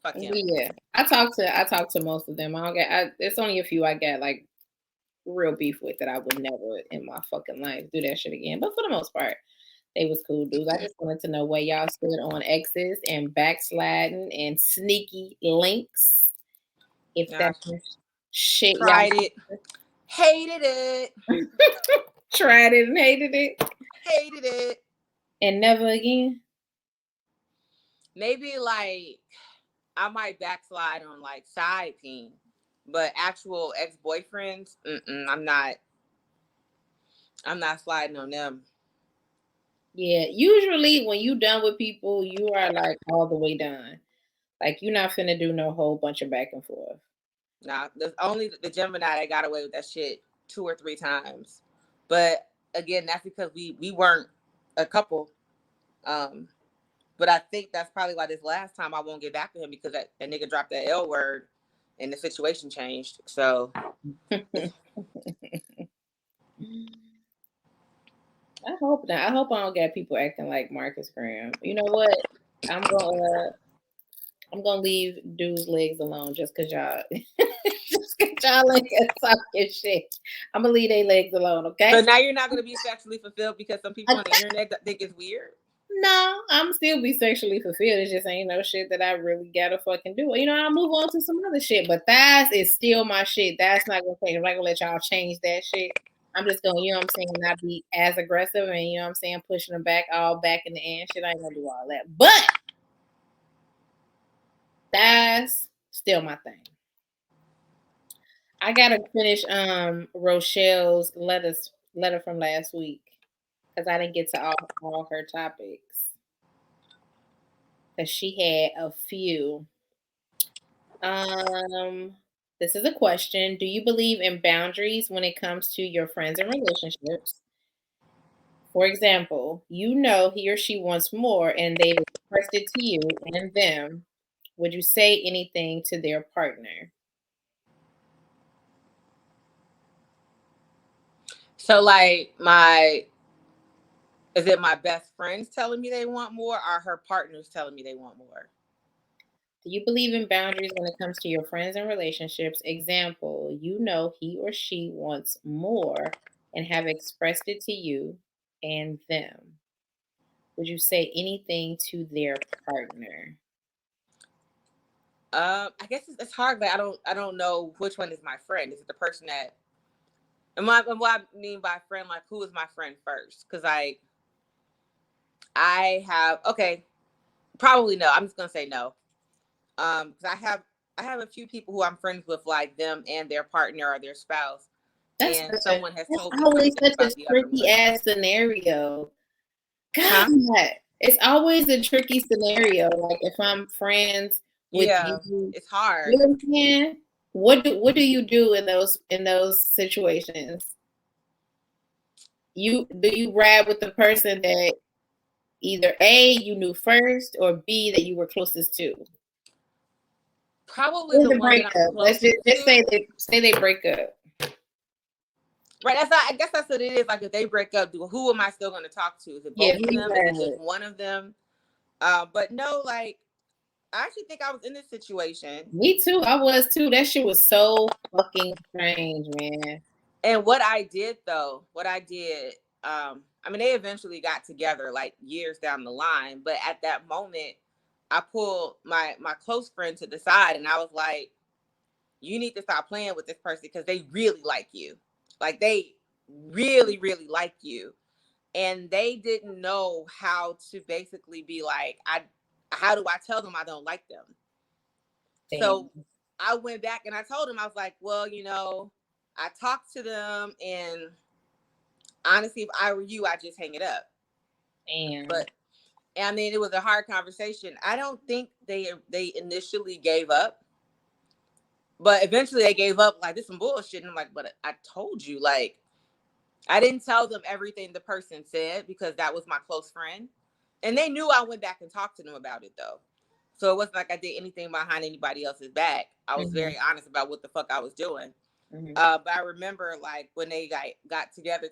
Fuck him. Yeah, I talked to most of them. It's only a few I got like real beef with that I would never in my fucking life do that shit again. But for the most part, they was cool dudes. I just wanted to know where y'all stood on exes and backsliding and sneaky links. If Nah, that's some shit tried y'all it, hated it, tried it and hated it, hated it. and never again. Maybe like I might backslide on like side peen, but actual ex boyfriends, I'm not. I'm not sliding on them. Yeah, usually when you done with people, you are like all the way done. Like you're not finna do no whole bunch of back and forth. Nah, there's only the Gemini that got away with that shit 2 or 3 times. But again, that's because we weren't a couple. Um, but I think that's probably why this last time I won't get back to him because that nigga dropped that L word and the situation changed. So I hope not. I hope I don't get people acting like Marcus Graham. You know what? I'm gonna I'm gonna leave dudes' legs alone just cause y'all just cause y'all like talking shit. I'm gonna leave their legs alone, okay? so now you're not gonna be sexually fulfilled because some people on the internet think it's weird. No, I'm still be sexually fulfilled. It just ain't no shit that I really gotta fucking do. You know, I'll move on to some other shit, but that is still my shit. That's not gonna change. I'm not gonna let y'all change that shit. I'm just gonna, you know what I'm saying, not be as aggressive and you know what I'm saying, pushing them back all back in the end. Shit, I ain't gonna do all that. But that's still my thing. I gotta finish Rochelle's letter from last week because I didn't get to all her topics. Because she had a few. This is a question. Do you believe in boundaries when it comes to your friends and relationships? For example, you know he or she wants more and they've expressed it to you and them. Would you say anything to their partner? So like is it my best friends telling me they want more or her partners telling me they want more? Do you believe in boundaries when it comes to your friends and relationships? Example, you know he or she wants more and have expressed it to you and them. Would you say anything to their partner? I guess it's hard. Like I don't know which one is my friend. Is it the person that? And what I mean by friend, like who is my friend first? Because I have okay, probably no. I'm just gonna say no. Because I have a few people who I'm friends with, like them and their partner or their spouse, and someone has That's told me always something such a about the other tricky one. ass scenario. God, Huh? it's always a tricky scenario. Like if I'm friends with Yeah, you, you it's hard. know what I'm saying? What do you do in those situations? You ride with the person that either A you knew first or B that you were closest to? Probably Or the the one that I'm breakup. Let's closest just to. say they break up. Right. I guess that's what it is. Like if they break up, who am I still going to talk to? Is it Yeah, both who of you them? Is ride it just with? one of them? But no, like I actually think I was in this situation. Me too. I was too. That shit was so fucking strange, man. And what I did though, I mean, they eventually got together like years down the line. But at that moment, I pulled my close friend to the side, and I was like, "You need to stop playing with this person because they really like you. Like they really, really like you." And they didn't know how to basically be like, how do I tell them I don't like them? Damn. So I went back and I told him, I was like, well, I talked to them, and honestly, if I were you, I'd just hang it up. Damn. But I mean, it was a hard conversation. I don't think they initially gave up, but eventually they gave up. Like this is some bullshit. And I'm like, but I told you, like, I didn't tell them everything the person said because that was my close friend, and they knew I went back and talked to them about it though. So it wasn't like I did anything behind anybody else's back. I was Mm-hmm. very honest about what the fuck I was doing. Mm-hmm. But I remember like when they got together,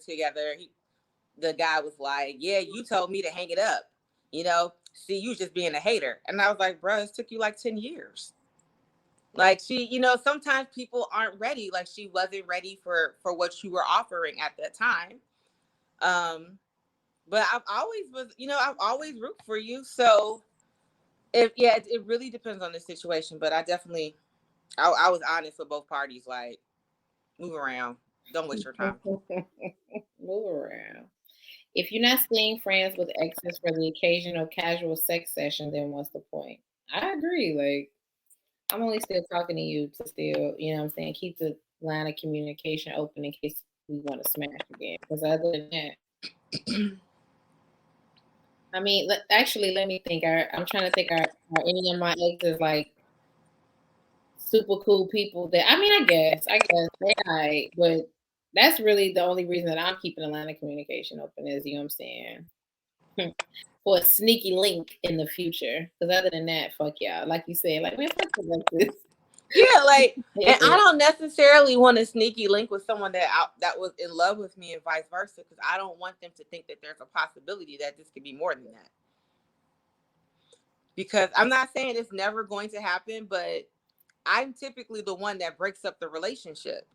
the guy was like, "Yeah, you told me to hang it up. See, you just being a hater." And I was like, "Bro, it took you like 10 years." Like sometimes people aren't ready. Like she wasn't ready for what you were offering at that time. But I've always root for you. So if yeah, it really depends on the situation. But I was honest with both parties. Like, move around. Don't waste your time. Move around. If you're not staying friends with exes for the occasional casual sex session, then what's the point? I agree. Like, I'm only still talking to you to still, you know what I'm saying, keep the line of communication open in case we want to smash again. Because other than that, I mean, actually, let me think. I'm trying to think. Are any of my exes like super cool people? That I mean, I guess they alright, but that's really the only reason that I'm keeping the line of communication open is, you know what I'm saying, for a sneaky link in the future. Because other than that, fuck y'all. Like you said, like man, fuck the Yeah, like, and I exes. don't necessarily want a sneaky link with someone that was in love with me and vice versa, because I don't want them to think that there's a possibility that this could be more than that. Because I'm not saying it's never going to happen, but I'm typically the one that breaks up the relationship.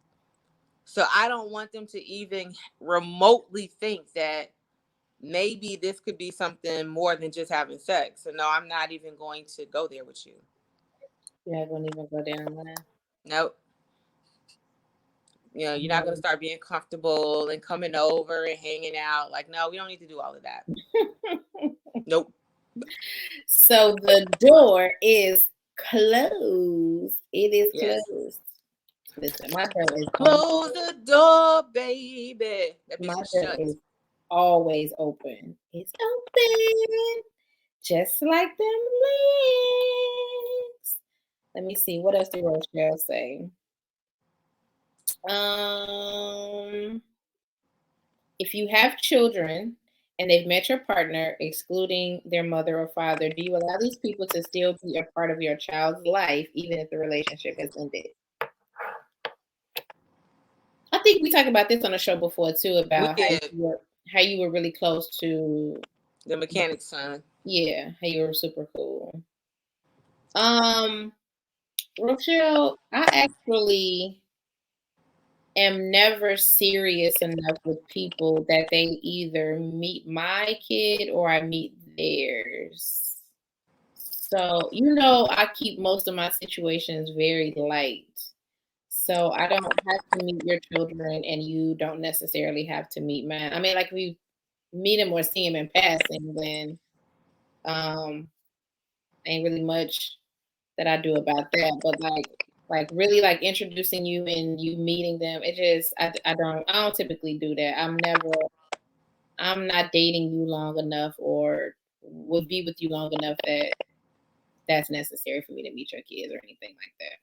So I don't want them to even remotely think that maybe this could be something more than just having sex. So no, I'm not even going to go there with you. You're not gonna even go down there. Nope. You're not going to start being comfortable and coming over and hanging out. Like, no, we don't need to do all of that. Nope. So the door is closed. It is Yes. closed. Listen, my door is Close the door, baby. That my bitch is door shut. is always open. It's open, just like them legs. Let me see. What else did Rochelle say? Um, if you have children and they've met your partner, excluding their mother or father, do you allow these people to still be a part of your child's life, even if the relationship has ended? I think we talked about this on the show before too, We about did. how you were really close to, The mechanic's son. yeah, how you were super cool. Um, Rochelle, I actually am never serious enough with people that they either meet my kid or I meet theirs. So, I keep most of my situations very light. So I don't have to meet your children and you don't necessarily have to meet mine. I mean, like if you meet him or see him in passing, then um ain't really much that I do about that. But like really like introducing you and you meeting them, it just I don't typically do that. I'm not dating you long enough or would be with you long enough that that's necessary for me to meet your kids or anything like that.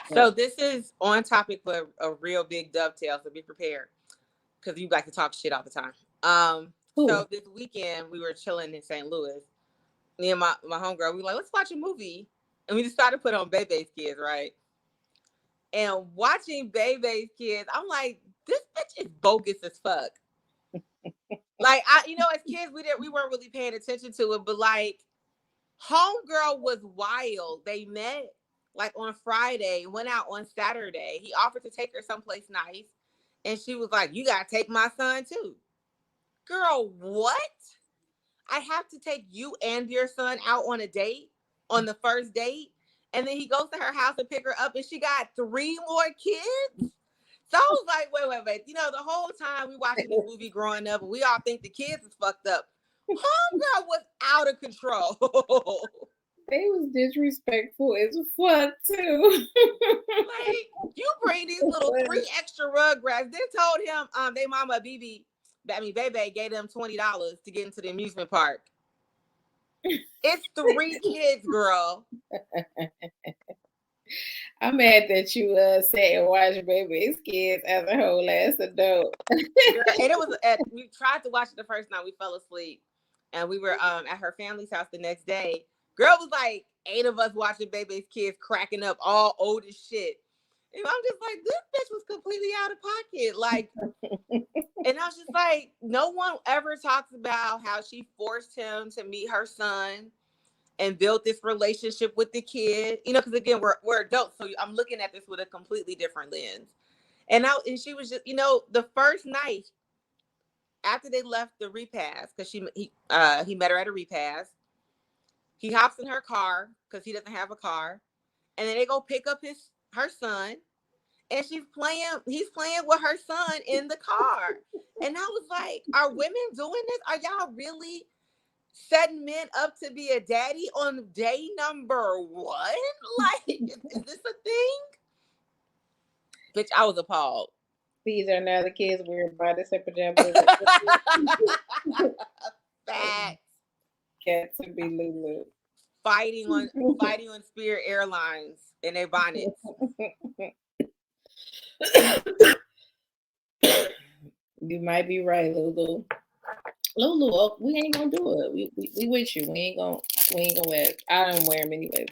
So But this is on topic for a real big dovetail. So be prepared, because you like to talk shit all the time. who? So this weekend we were chilling in St. Louis. Me and my homegirl, we were like, let's watch a movie. And we decided to put on Bebe's Kids, right? And watching Bebe's Kids, I'm like, this bitch is bogus as fuck. Like, as kids, we weren't really paying attention to it, but like, homegirl was wild. They met like on Friday, went out on Saturday. He offered to take her someplace nice, and she was like, "You gotta take my son too." Girl, what? I have to take you and your son out on a date on the first date, and then he goes to her house to pick her up, and she got 3 more kids. So I was like, wait. The whole time we watching this movie growing up, and we all think the kids is fucked up. Homegirl was out of control. They was disrespectful as fuck too. Like, you bring these little 3 extra rugrats. They told him, they mama Bebe, Bebe gave them $20 to get into the amusement park. It's 3 kids, girl. I'm mad that you sat and watched Baby's Kids as a whole ass adult. Girl, and we tried to watch it the first night, we fell asleep, and we were at her family's house the next day. Girl, was like 8 of us watching Baby's Kids, cracking up, all old as shit. And I'm just like, this bitch was completely out of pocket. Like, and I was just like, no one ever talks about how she forced him to meet her son and build this relationship with the kid. Because again, we're adults, so I'm looking at this with a completely different lens. And she was just, the first night after they left the repast, because he met her at a repast. He hops in her car because he doesn't have a car, and then they go pick up her son, and he's playing with her son in the car. And I was like, are women doing this? Are y'all really setting men up to be a daddy on day number 1? Like, is this a thing? Bitch, I was appalled. These are now the kids wearing bonnets and pajamas. Facts. Got to be Lulu. Fighting on Spirit Airlines in their bonnets. You might be right, Lulu. Lulu, we ain't gonna do it. We with you. We ain't gonna wear it. I don't wear them anyway,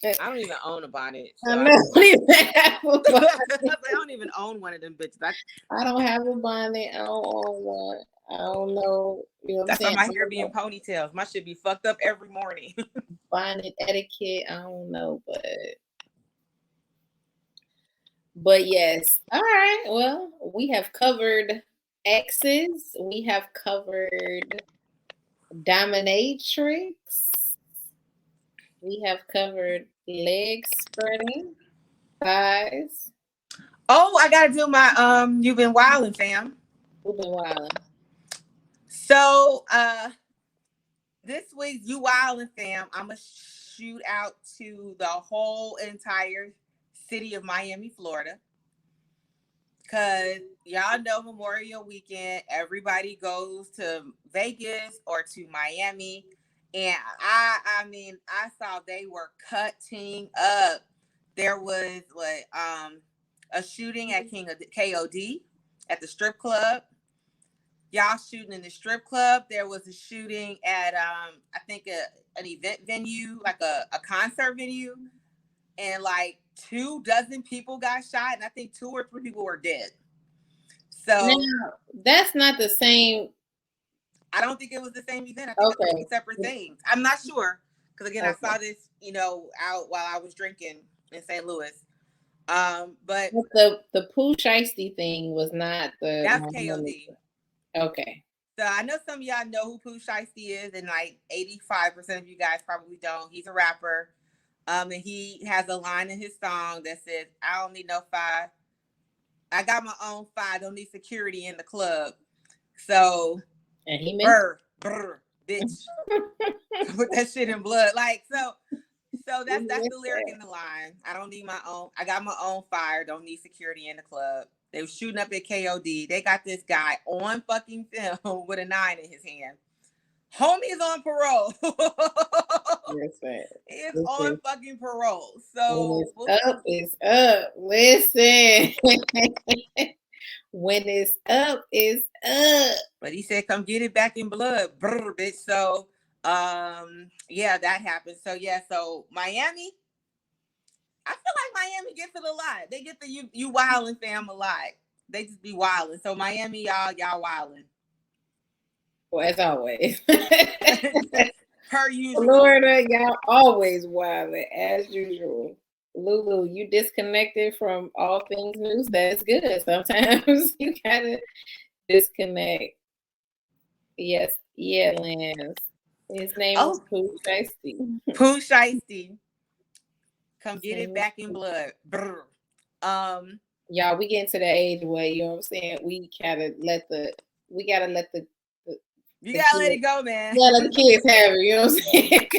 but I don't even own a bonnet. So I don't even have a bonnet. I don't even own one of them bitches. I don't have a bonnet. I don't own one. I don't know. You know what I'm That's saying? why my hair be in ponytails. My shit be fucked up every morning. Bonnet etiquette. I don't know, but yes. All right. Well, we have covered exes. We have covered dominatrix. We have covered leg spreading, thighs. Oh, I gotta do my you've been wildin', fam. Who've been wilding? So this week, you wildin', fam. I'ma shoot out to the whole entire city of Miami, Florida. Cause y'all know Memorial Weekend, everybody goes to Vegas or to Miami. And I mean, I saw they were cutting up. There was a shooting at KOD at the strip club. Y'all shooting in the strip club. There was a shooting at I think an event venue, like a concert venue, and like 24 people got shot, and I think 2 or 3 people were dead. So now, that's not the same. I don't think it was the same event. I think it was 2 separate things. I'm not sure because again, I saw this, out while I was drinking in St. Louis. But the Pooh Shiesty thing was not the. That's KOD. Okay. So I know some of y'all know who Pooh Shiesty is, and like 85% of you guys probably don't. He's a rapper. And he has a line in his song that says, "I don't need no fire. I got my own fire. Don't need security in the club." So, and he bitch, put that shit in blood. Like, so that's the lyric in the line. I don't need my own. I got my own fire. Don't need security in the club. They were shooting up at KOD. They got this guy on fucking film with a 9 in his hand. Homie is on parole. It's on fucking parole. So it's up. Listen. When it's up, it's up. But he said, come get it back in blood. Brr, bitch. So yeah, that happened. So yeah, so Miami. I feel like Miami gets it a lot. They get the you wildin' fam a lot. They just be wildin'. So Miami, y'all wildin'. Well, as always. Per usual. Florida, y'all always wildin', as usual. Lulu, you disconnected from all things news. That's good. Sometimes you gotta disconnect. Yes, yeah, Lance. His name is Pooh Shiesty. Pooh Shiesty. Come get it back in blood. Brr. Y'all, we get into the age where, you know what I'm saying, we gotta let the you gotta let it go, man. You gotta let the kids have it, you know what I'm saying?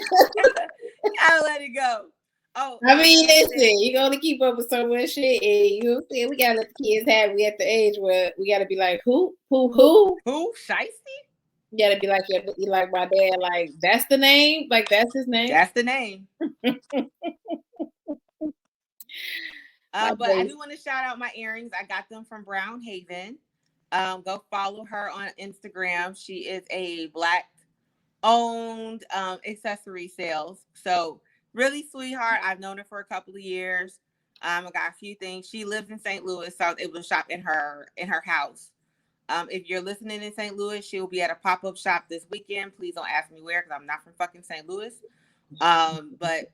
You gotta let it go. Oh, I mean, listen, you gonna keep up with so much shit, and you know what I'm saying? We gotta let the kids have it. We at the age where we gotta be like, who? Shiesty? You gotta be like, you like my dad, like, that's the name? Like, that's his name? That's the name. But I do want to shout out my earrings. I got them from Brown Haven. Go follow her on Instagram. She is a Black-owned accessory sales. So really sweetheart. I've known her for a couple of years. I got a few things. She lives in St. Louis, so I was able to shop in her house. If you're listening in St. Louis, she'll be at a pop-up shop this weekend. Please don't ask me where, because I'm not from fucking St. Louis. But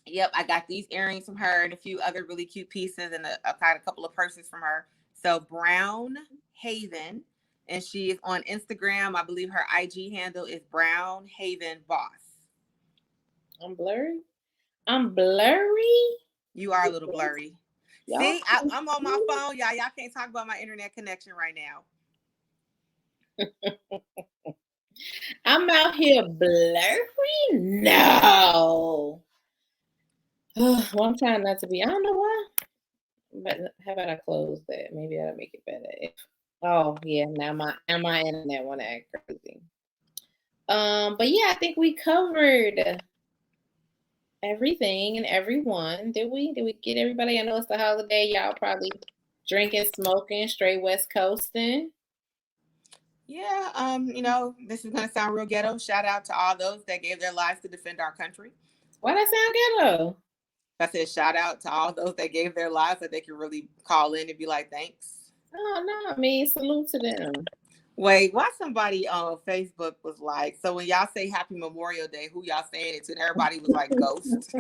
yep, I got these earrings from her and a few other really cute pieces, and a couple of purses from her. So Brown Haven, and she is on Instagram. I believe her IG handle is Brown Haven Boss. I'm blurry. I'm blurry. You are a little blurry. Y'all See, I'm on my phone, y'all. Y'all can't talk about my internet connection right now. I'm out here blurry? No. Well, I'm trying not to be. I don't know why. But how about I close that? Maybe that'll make it better. Oh yeah, now my internet wanna act crazy. But yeah, I think we covered everything and everyone. Did we? Did we get everybody? I know it's the holiday. Y'all probably drinking, smoking, straight West Coasting. Yeah, this is gonna sound real ghetto. Shout out to all those that gave their lives to defend our country. Why that sound ghetto? I said shout out to all those that gave their lives that they can really call in and be like, thanks. Oh no, I mean salute to them. Wait, why somebody on Facebook was like, so when y'all say Happy Memorial Day, who y'all saying it to? And everybody was like, Ghost.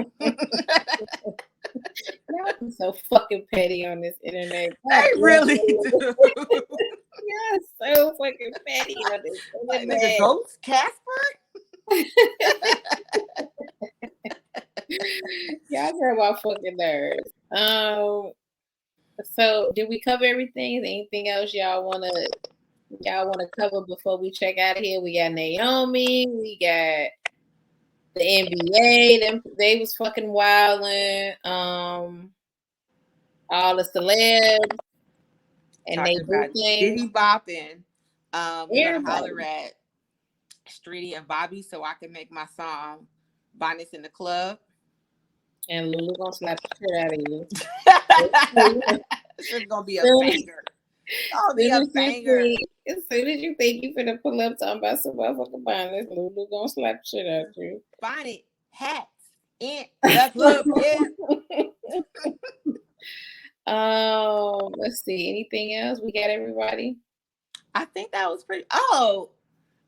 Y'all be so fucking petty on this internet. They really do. Y'all so fucking petty on this Like, internet. nigga, Ghost Casper? Y'all hurt my fucking nerves. So did we cover everything? Is anything else y'all wanna cover before we check out of here? We got Naomi, we got the NBA, they was fucking wilding. All the celebs and they about Diddy bopping. We're gonna holler at Streety and Bobby so I can make my song Bonnets in the Club. And Lulu gonna slap the shit out of you. It's gonna be a banger. Oh, be a banger. As soon as you think you finna pull up talking about some motherfucking bonnets, Lulu gonna slap the shit out of you. Bonnet, hats, in the club, yeah. Let's see. Anything else? We got everybody? I think that was pretty. Oh,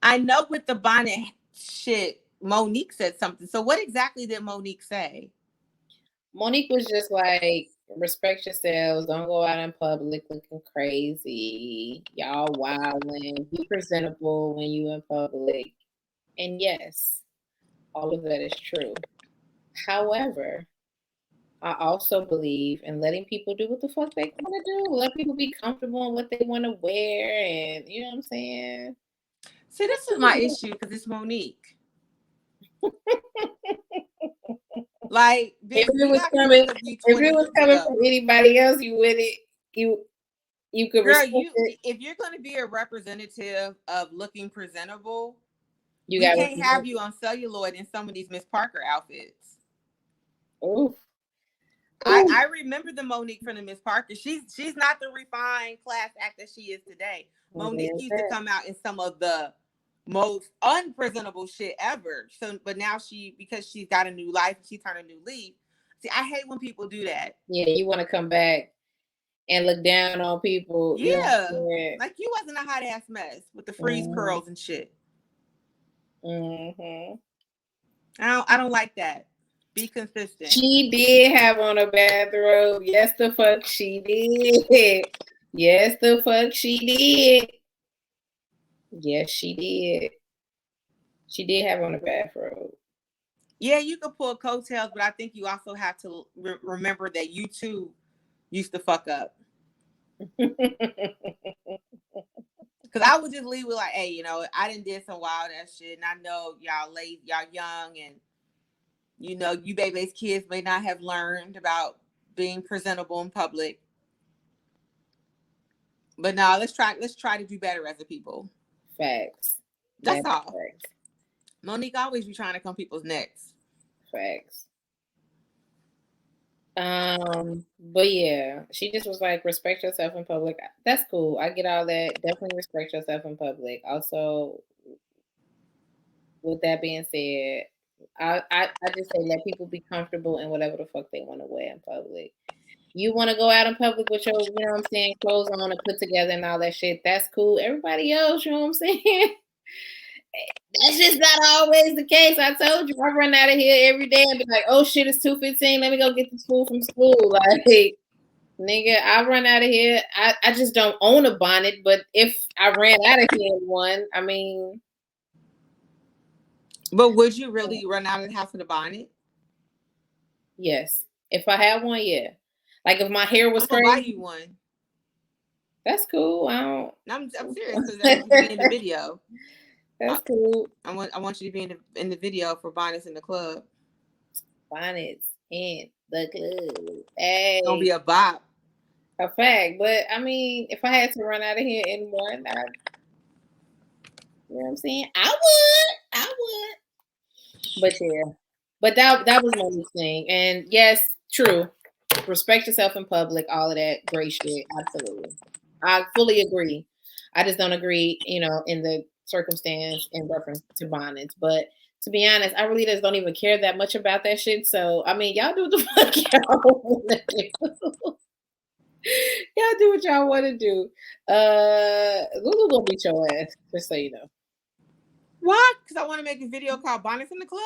I know with the bonnet shit, Monique said something. So what exactly did Monique say? Monique was just like, respect yourselves. Don't go out in public looking crazy. Y'all wilding. Be presentable when you in public. And yes, all of that is true. However, I also believe in letting people do what the fuck they want to do. Let people be comfortable in what they want to wear. And you know what I'm saying? See, this is my issue because it's Monique. Like, bitch, if it was coming from anybody else, you with it. You could. Girl, if you're going to be a representative of looking presentable, we can't have you on celluloid in some of these Miss Parker outfits. Oof. I remember the Monique from the Miss Parker. She's not the refined class act that she is today. Monique used to come out in some of the most unpresentable shit ever. So, but now because she's got a new life, she turned a new leaf. See, I hate when people do that. Yeah, you want to come back and look down on people. Yeah, like you wasn't a hot ass mess with the freeze curls and shit. Mm-hmm. I don't like that. Be consistent. She did have on a bathrobe. Yes, the fuck she did. Yes, the fuck she did. Yes, she did. She did have on a bathrobe. Yeah, you could pull coattails, but I think you also have to remember that you too used to fuck up. Because I would just leave with like, hey, I done did some wild ass shit, and I know y'all young, and you baby's kids may not have learned about being presentable in public. But no, let's try to do better as a people. Facts. That's all. Facts. Monique always be trying to come people's necks. Facts. But yeah, she just was like, respect yourself in public. That's cool. I get all that. Definitely respect yourself in public. Also, with that being said, I just say let people be comfortable in whatever the fuck they want to wear in public. You want to go out in public with your, you know what I'm saying, clothes on and put together and all that shit. That's cool. Everybody else, you know what I'm saying? That's just not always the case. I told you, I run out of here every day and be like, oh shit, it's 2:15. Let me go get this food from school. Like, nigga, I run out of here. I just don't own a bonnet, but if I ran out of here in one, I mean. But would you really run out of the house with a bonnet? Yes. If I had one, yeah. Like if my hair was I'm gonna buy crazy, you one. that's cool. I don't. I'm serious because I need you to be in the video. That's cool. I want you to be in the video for Bonnets in the club. Bonnets in the club. It's gonna Hey, be a bop. a fact. But I mean, if I had to run out of here anymore, you know what I'm saying? I would. But yeah. But that was my thing. And yes, true. Respect yourself in public, all of that great shit. Absolutely. I fully agree. I just don't agree, in the circumstance in reference to bonnets. But to be honest, I really just don't even care that much about that shit. So I mean, y'all do what the fuck y'all want to do. Y'all do what y'all want to do. Lulu gonna beat your ass, just so you know. What? Because I want to make a video called Bonnets in the Club.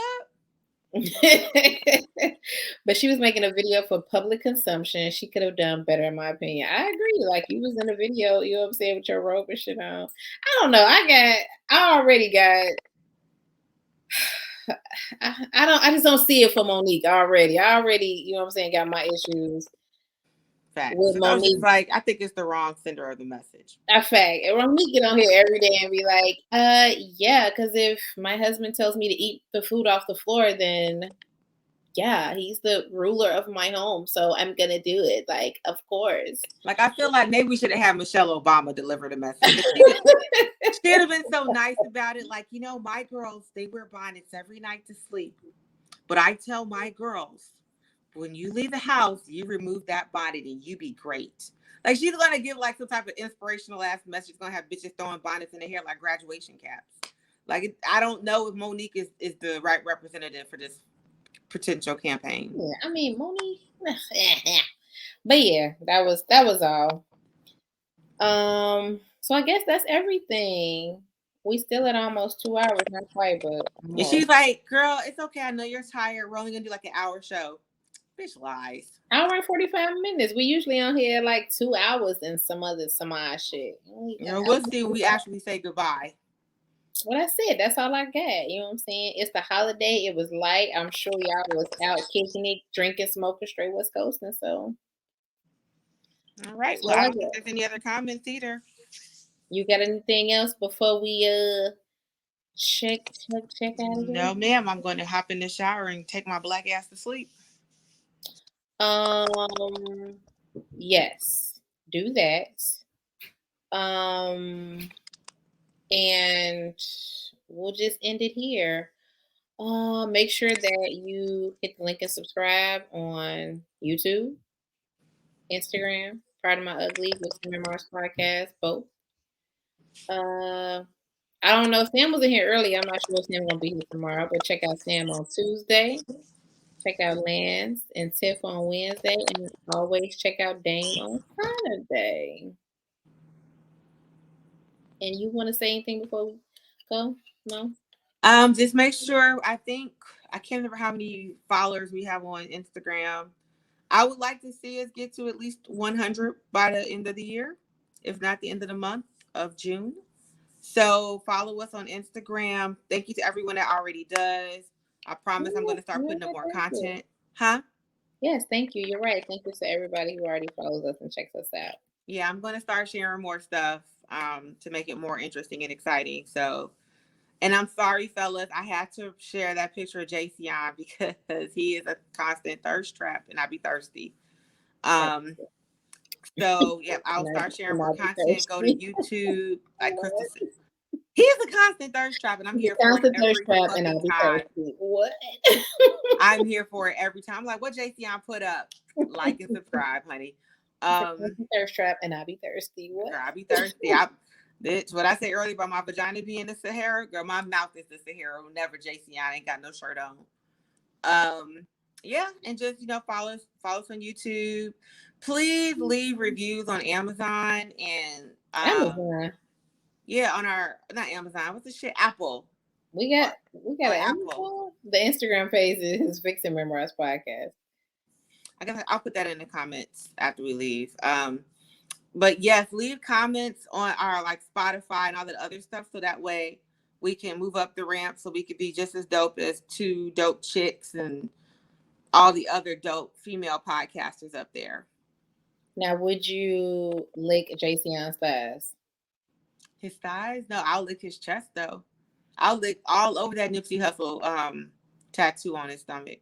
But she was making a video for public consumption. She could have done better, in my opinion. I agree. Like you was in a video, you know what I'm saying, with your robe and shit on. I don't know. I already got. I just don't see it for Monique already. I already, you know what I'm saying, got my issues. Facts. With So Monique. I was just like, I think it's the wrong sender of the message. A fact. And Monique get on here every day and be like, yeah, because if my husband tells me to eat the food off the floor, then yeah, he's the ruler of my home, so I'm gonna do it. Like, of course. Like, I feel like maybe we should have had Michelle Obama deliver the message. She'd have been so nice about it. Like, my girls, they wear bonnets every night to sleep. But I tell my girls, when you leave the house, you remove that bonnet and you be great. Like, she's gonna give like some type of inspirational ass message. She's gonna have bitches throwing bonnets in their hair like graduation caps. Like, I don't know if Monique is the right representative for this potential campaign. Yeah, I mean Monique. But yeah, that was all. So I guess that's everything. We still at almost 2 hours, not quite, but and she's like, "Girl, it's okay. I know you're tired. We're only gonna do like an hour show." Bitch lies. Hour and 45 minutes. We usually on here like 2 hours and some odd shit. We'll see when we actually say goodbye. Well, that's it. That's all I got. You know what I'm saying? It's the holiday. It was light. I'm sure y'all was out kicking it, drinking, smoking straight West Coast, and so. All right. Well, I don't think there's any other comments either. You got anything else before we check out of here? No, ma'am. I'm going to hop in the shower and take my black ass to sleep. Yes, do that. And we'll just end it here. Make sure that you hit the link and subscribe on YouTube, Instagram, Proud of My Ugly, Vixen Memoirs podcast, both. I don't know if Sam was in here early. I'm not sure if Sam gonna be here tomorrow, but check out Sam on Tuesday. Check out Lance and Tiff on Wednesday, and always check out Dane on Saturday. And you want to say anything before we go? No. Just make sure. I can't remember how many followers we have on Instagram. I would like to see us get to at least 100 by the end of the year, if not the end of the month of June. So follow us on Instagram. Thank you to everyone that already does. I promise I'm going to start putting up more content. Huh? Yes, thank you. You're right. Thank you to everybody who already follows us and checks us out. Yeah, I'm going to start sharing more stuff to make it more interesting and exciting. So, and I'm sorry, fellas, I had to share that picture of JC on because he is a constant thirst trap and I be thirsty. So yeah, I'll start sharing more content. Go to YouTube, like Krista said. He's a constant thirst trap, and I'm here for it every fucking time. What? I'm here for it every time. I'm like, what JCon put up? Like and subscribe, honey. Thirst trap, and I be thirsty. What? Girl, I be thirsty. Bitch, what I said earlier about my vagina being the Sahara, girl, my mouth is the Sahara. Whenever JCon ain't got no shirt on. Yeah, and just follow us on YouTube. Please leave reviews on Amazon and Amazon. Yeah, on our not Amazon. What's the shit? Apple. We got an Apple. The Instagram page is Vixen Memoirs podcast. I guess I'll put that in the comments after we leave. But yes, leave comments on our like Spotify and all that other stuff, so that way we can move up the ramp, so we could be just as dope as two dope chicks and all the other dope female podcasters up there. Now, would you lick Jayceon's thighs? His thighs? No, I'll lick his chest though. I'll lick all over that Nipsey Hussle tattoo on his stomach.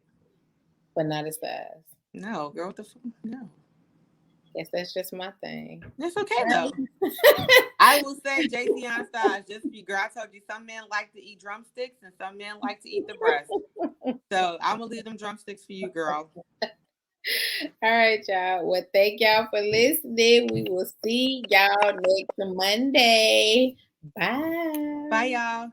But not his thighs. No, girl, what the fuck? No. Guess that's just my thing. That's okay though. I will say Jayceon's thighs just be girl. I told you some men like to eat drumsticks and some men like to eat the breast. So I'm gonna leave them drumsticks for you, girl. All right, y'all. Well, thank y'all for listening. We will see y'all next Monday. Bye. Bye, y'all.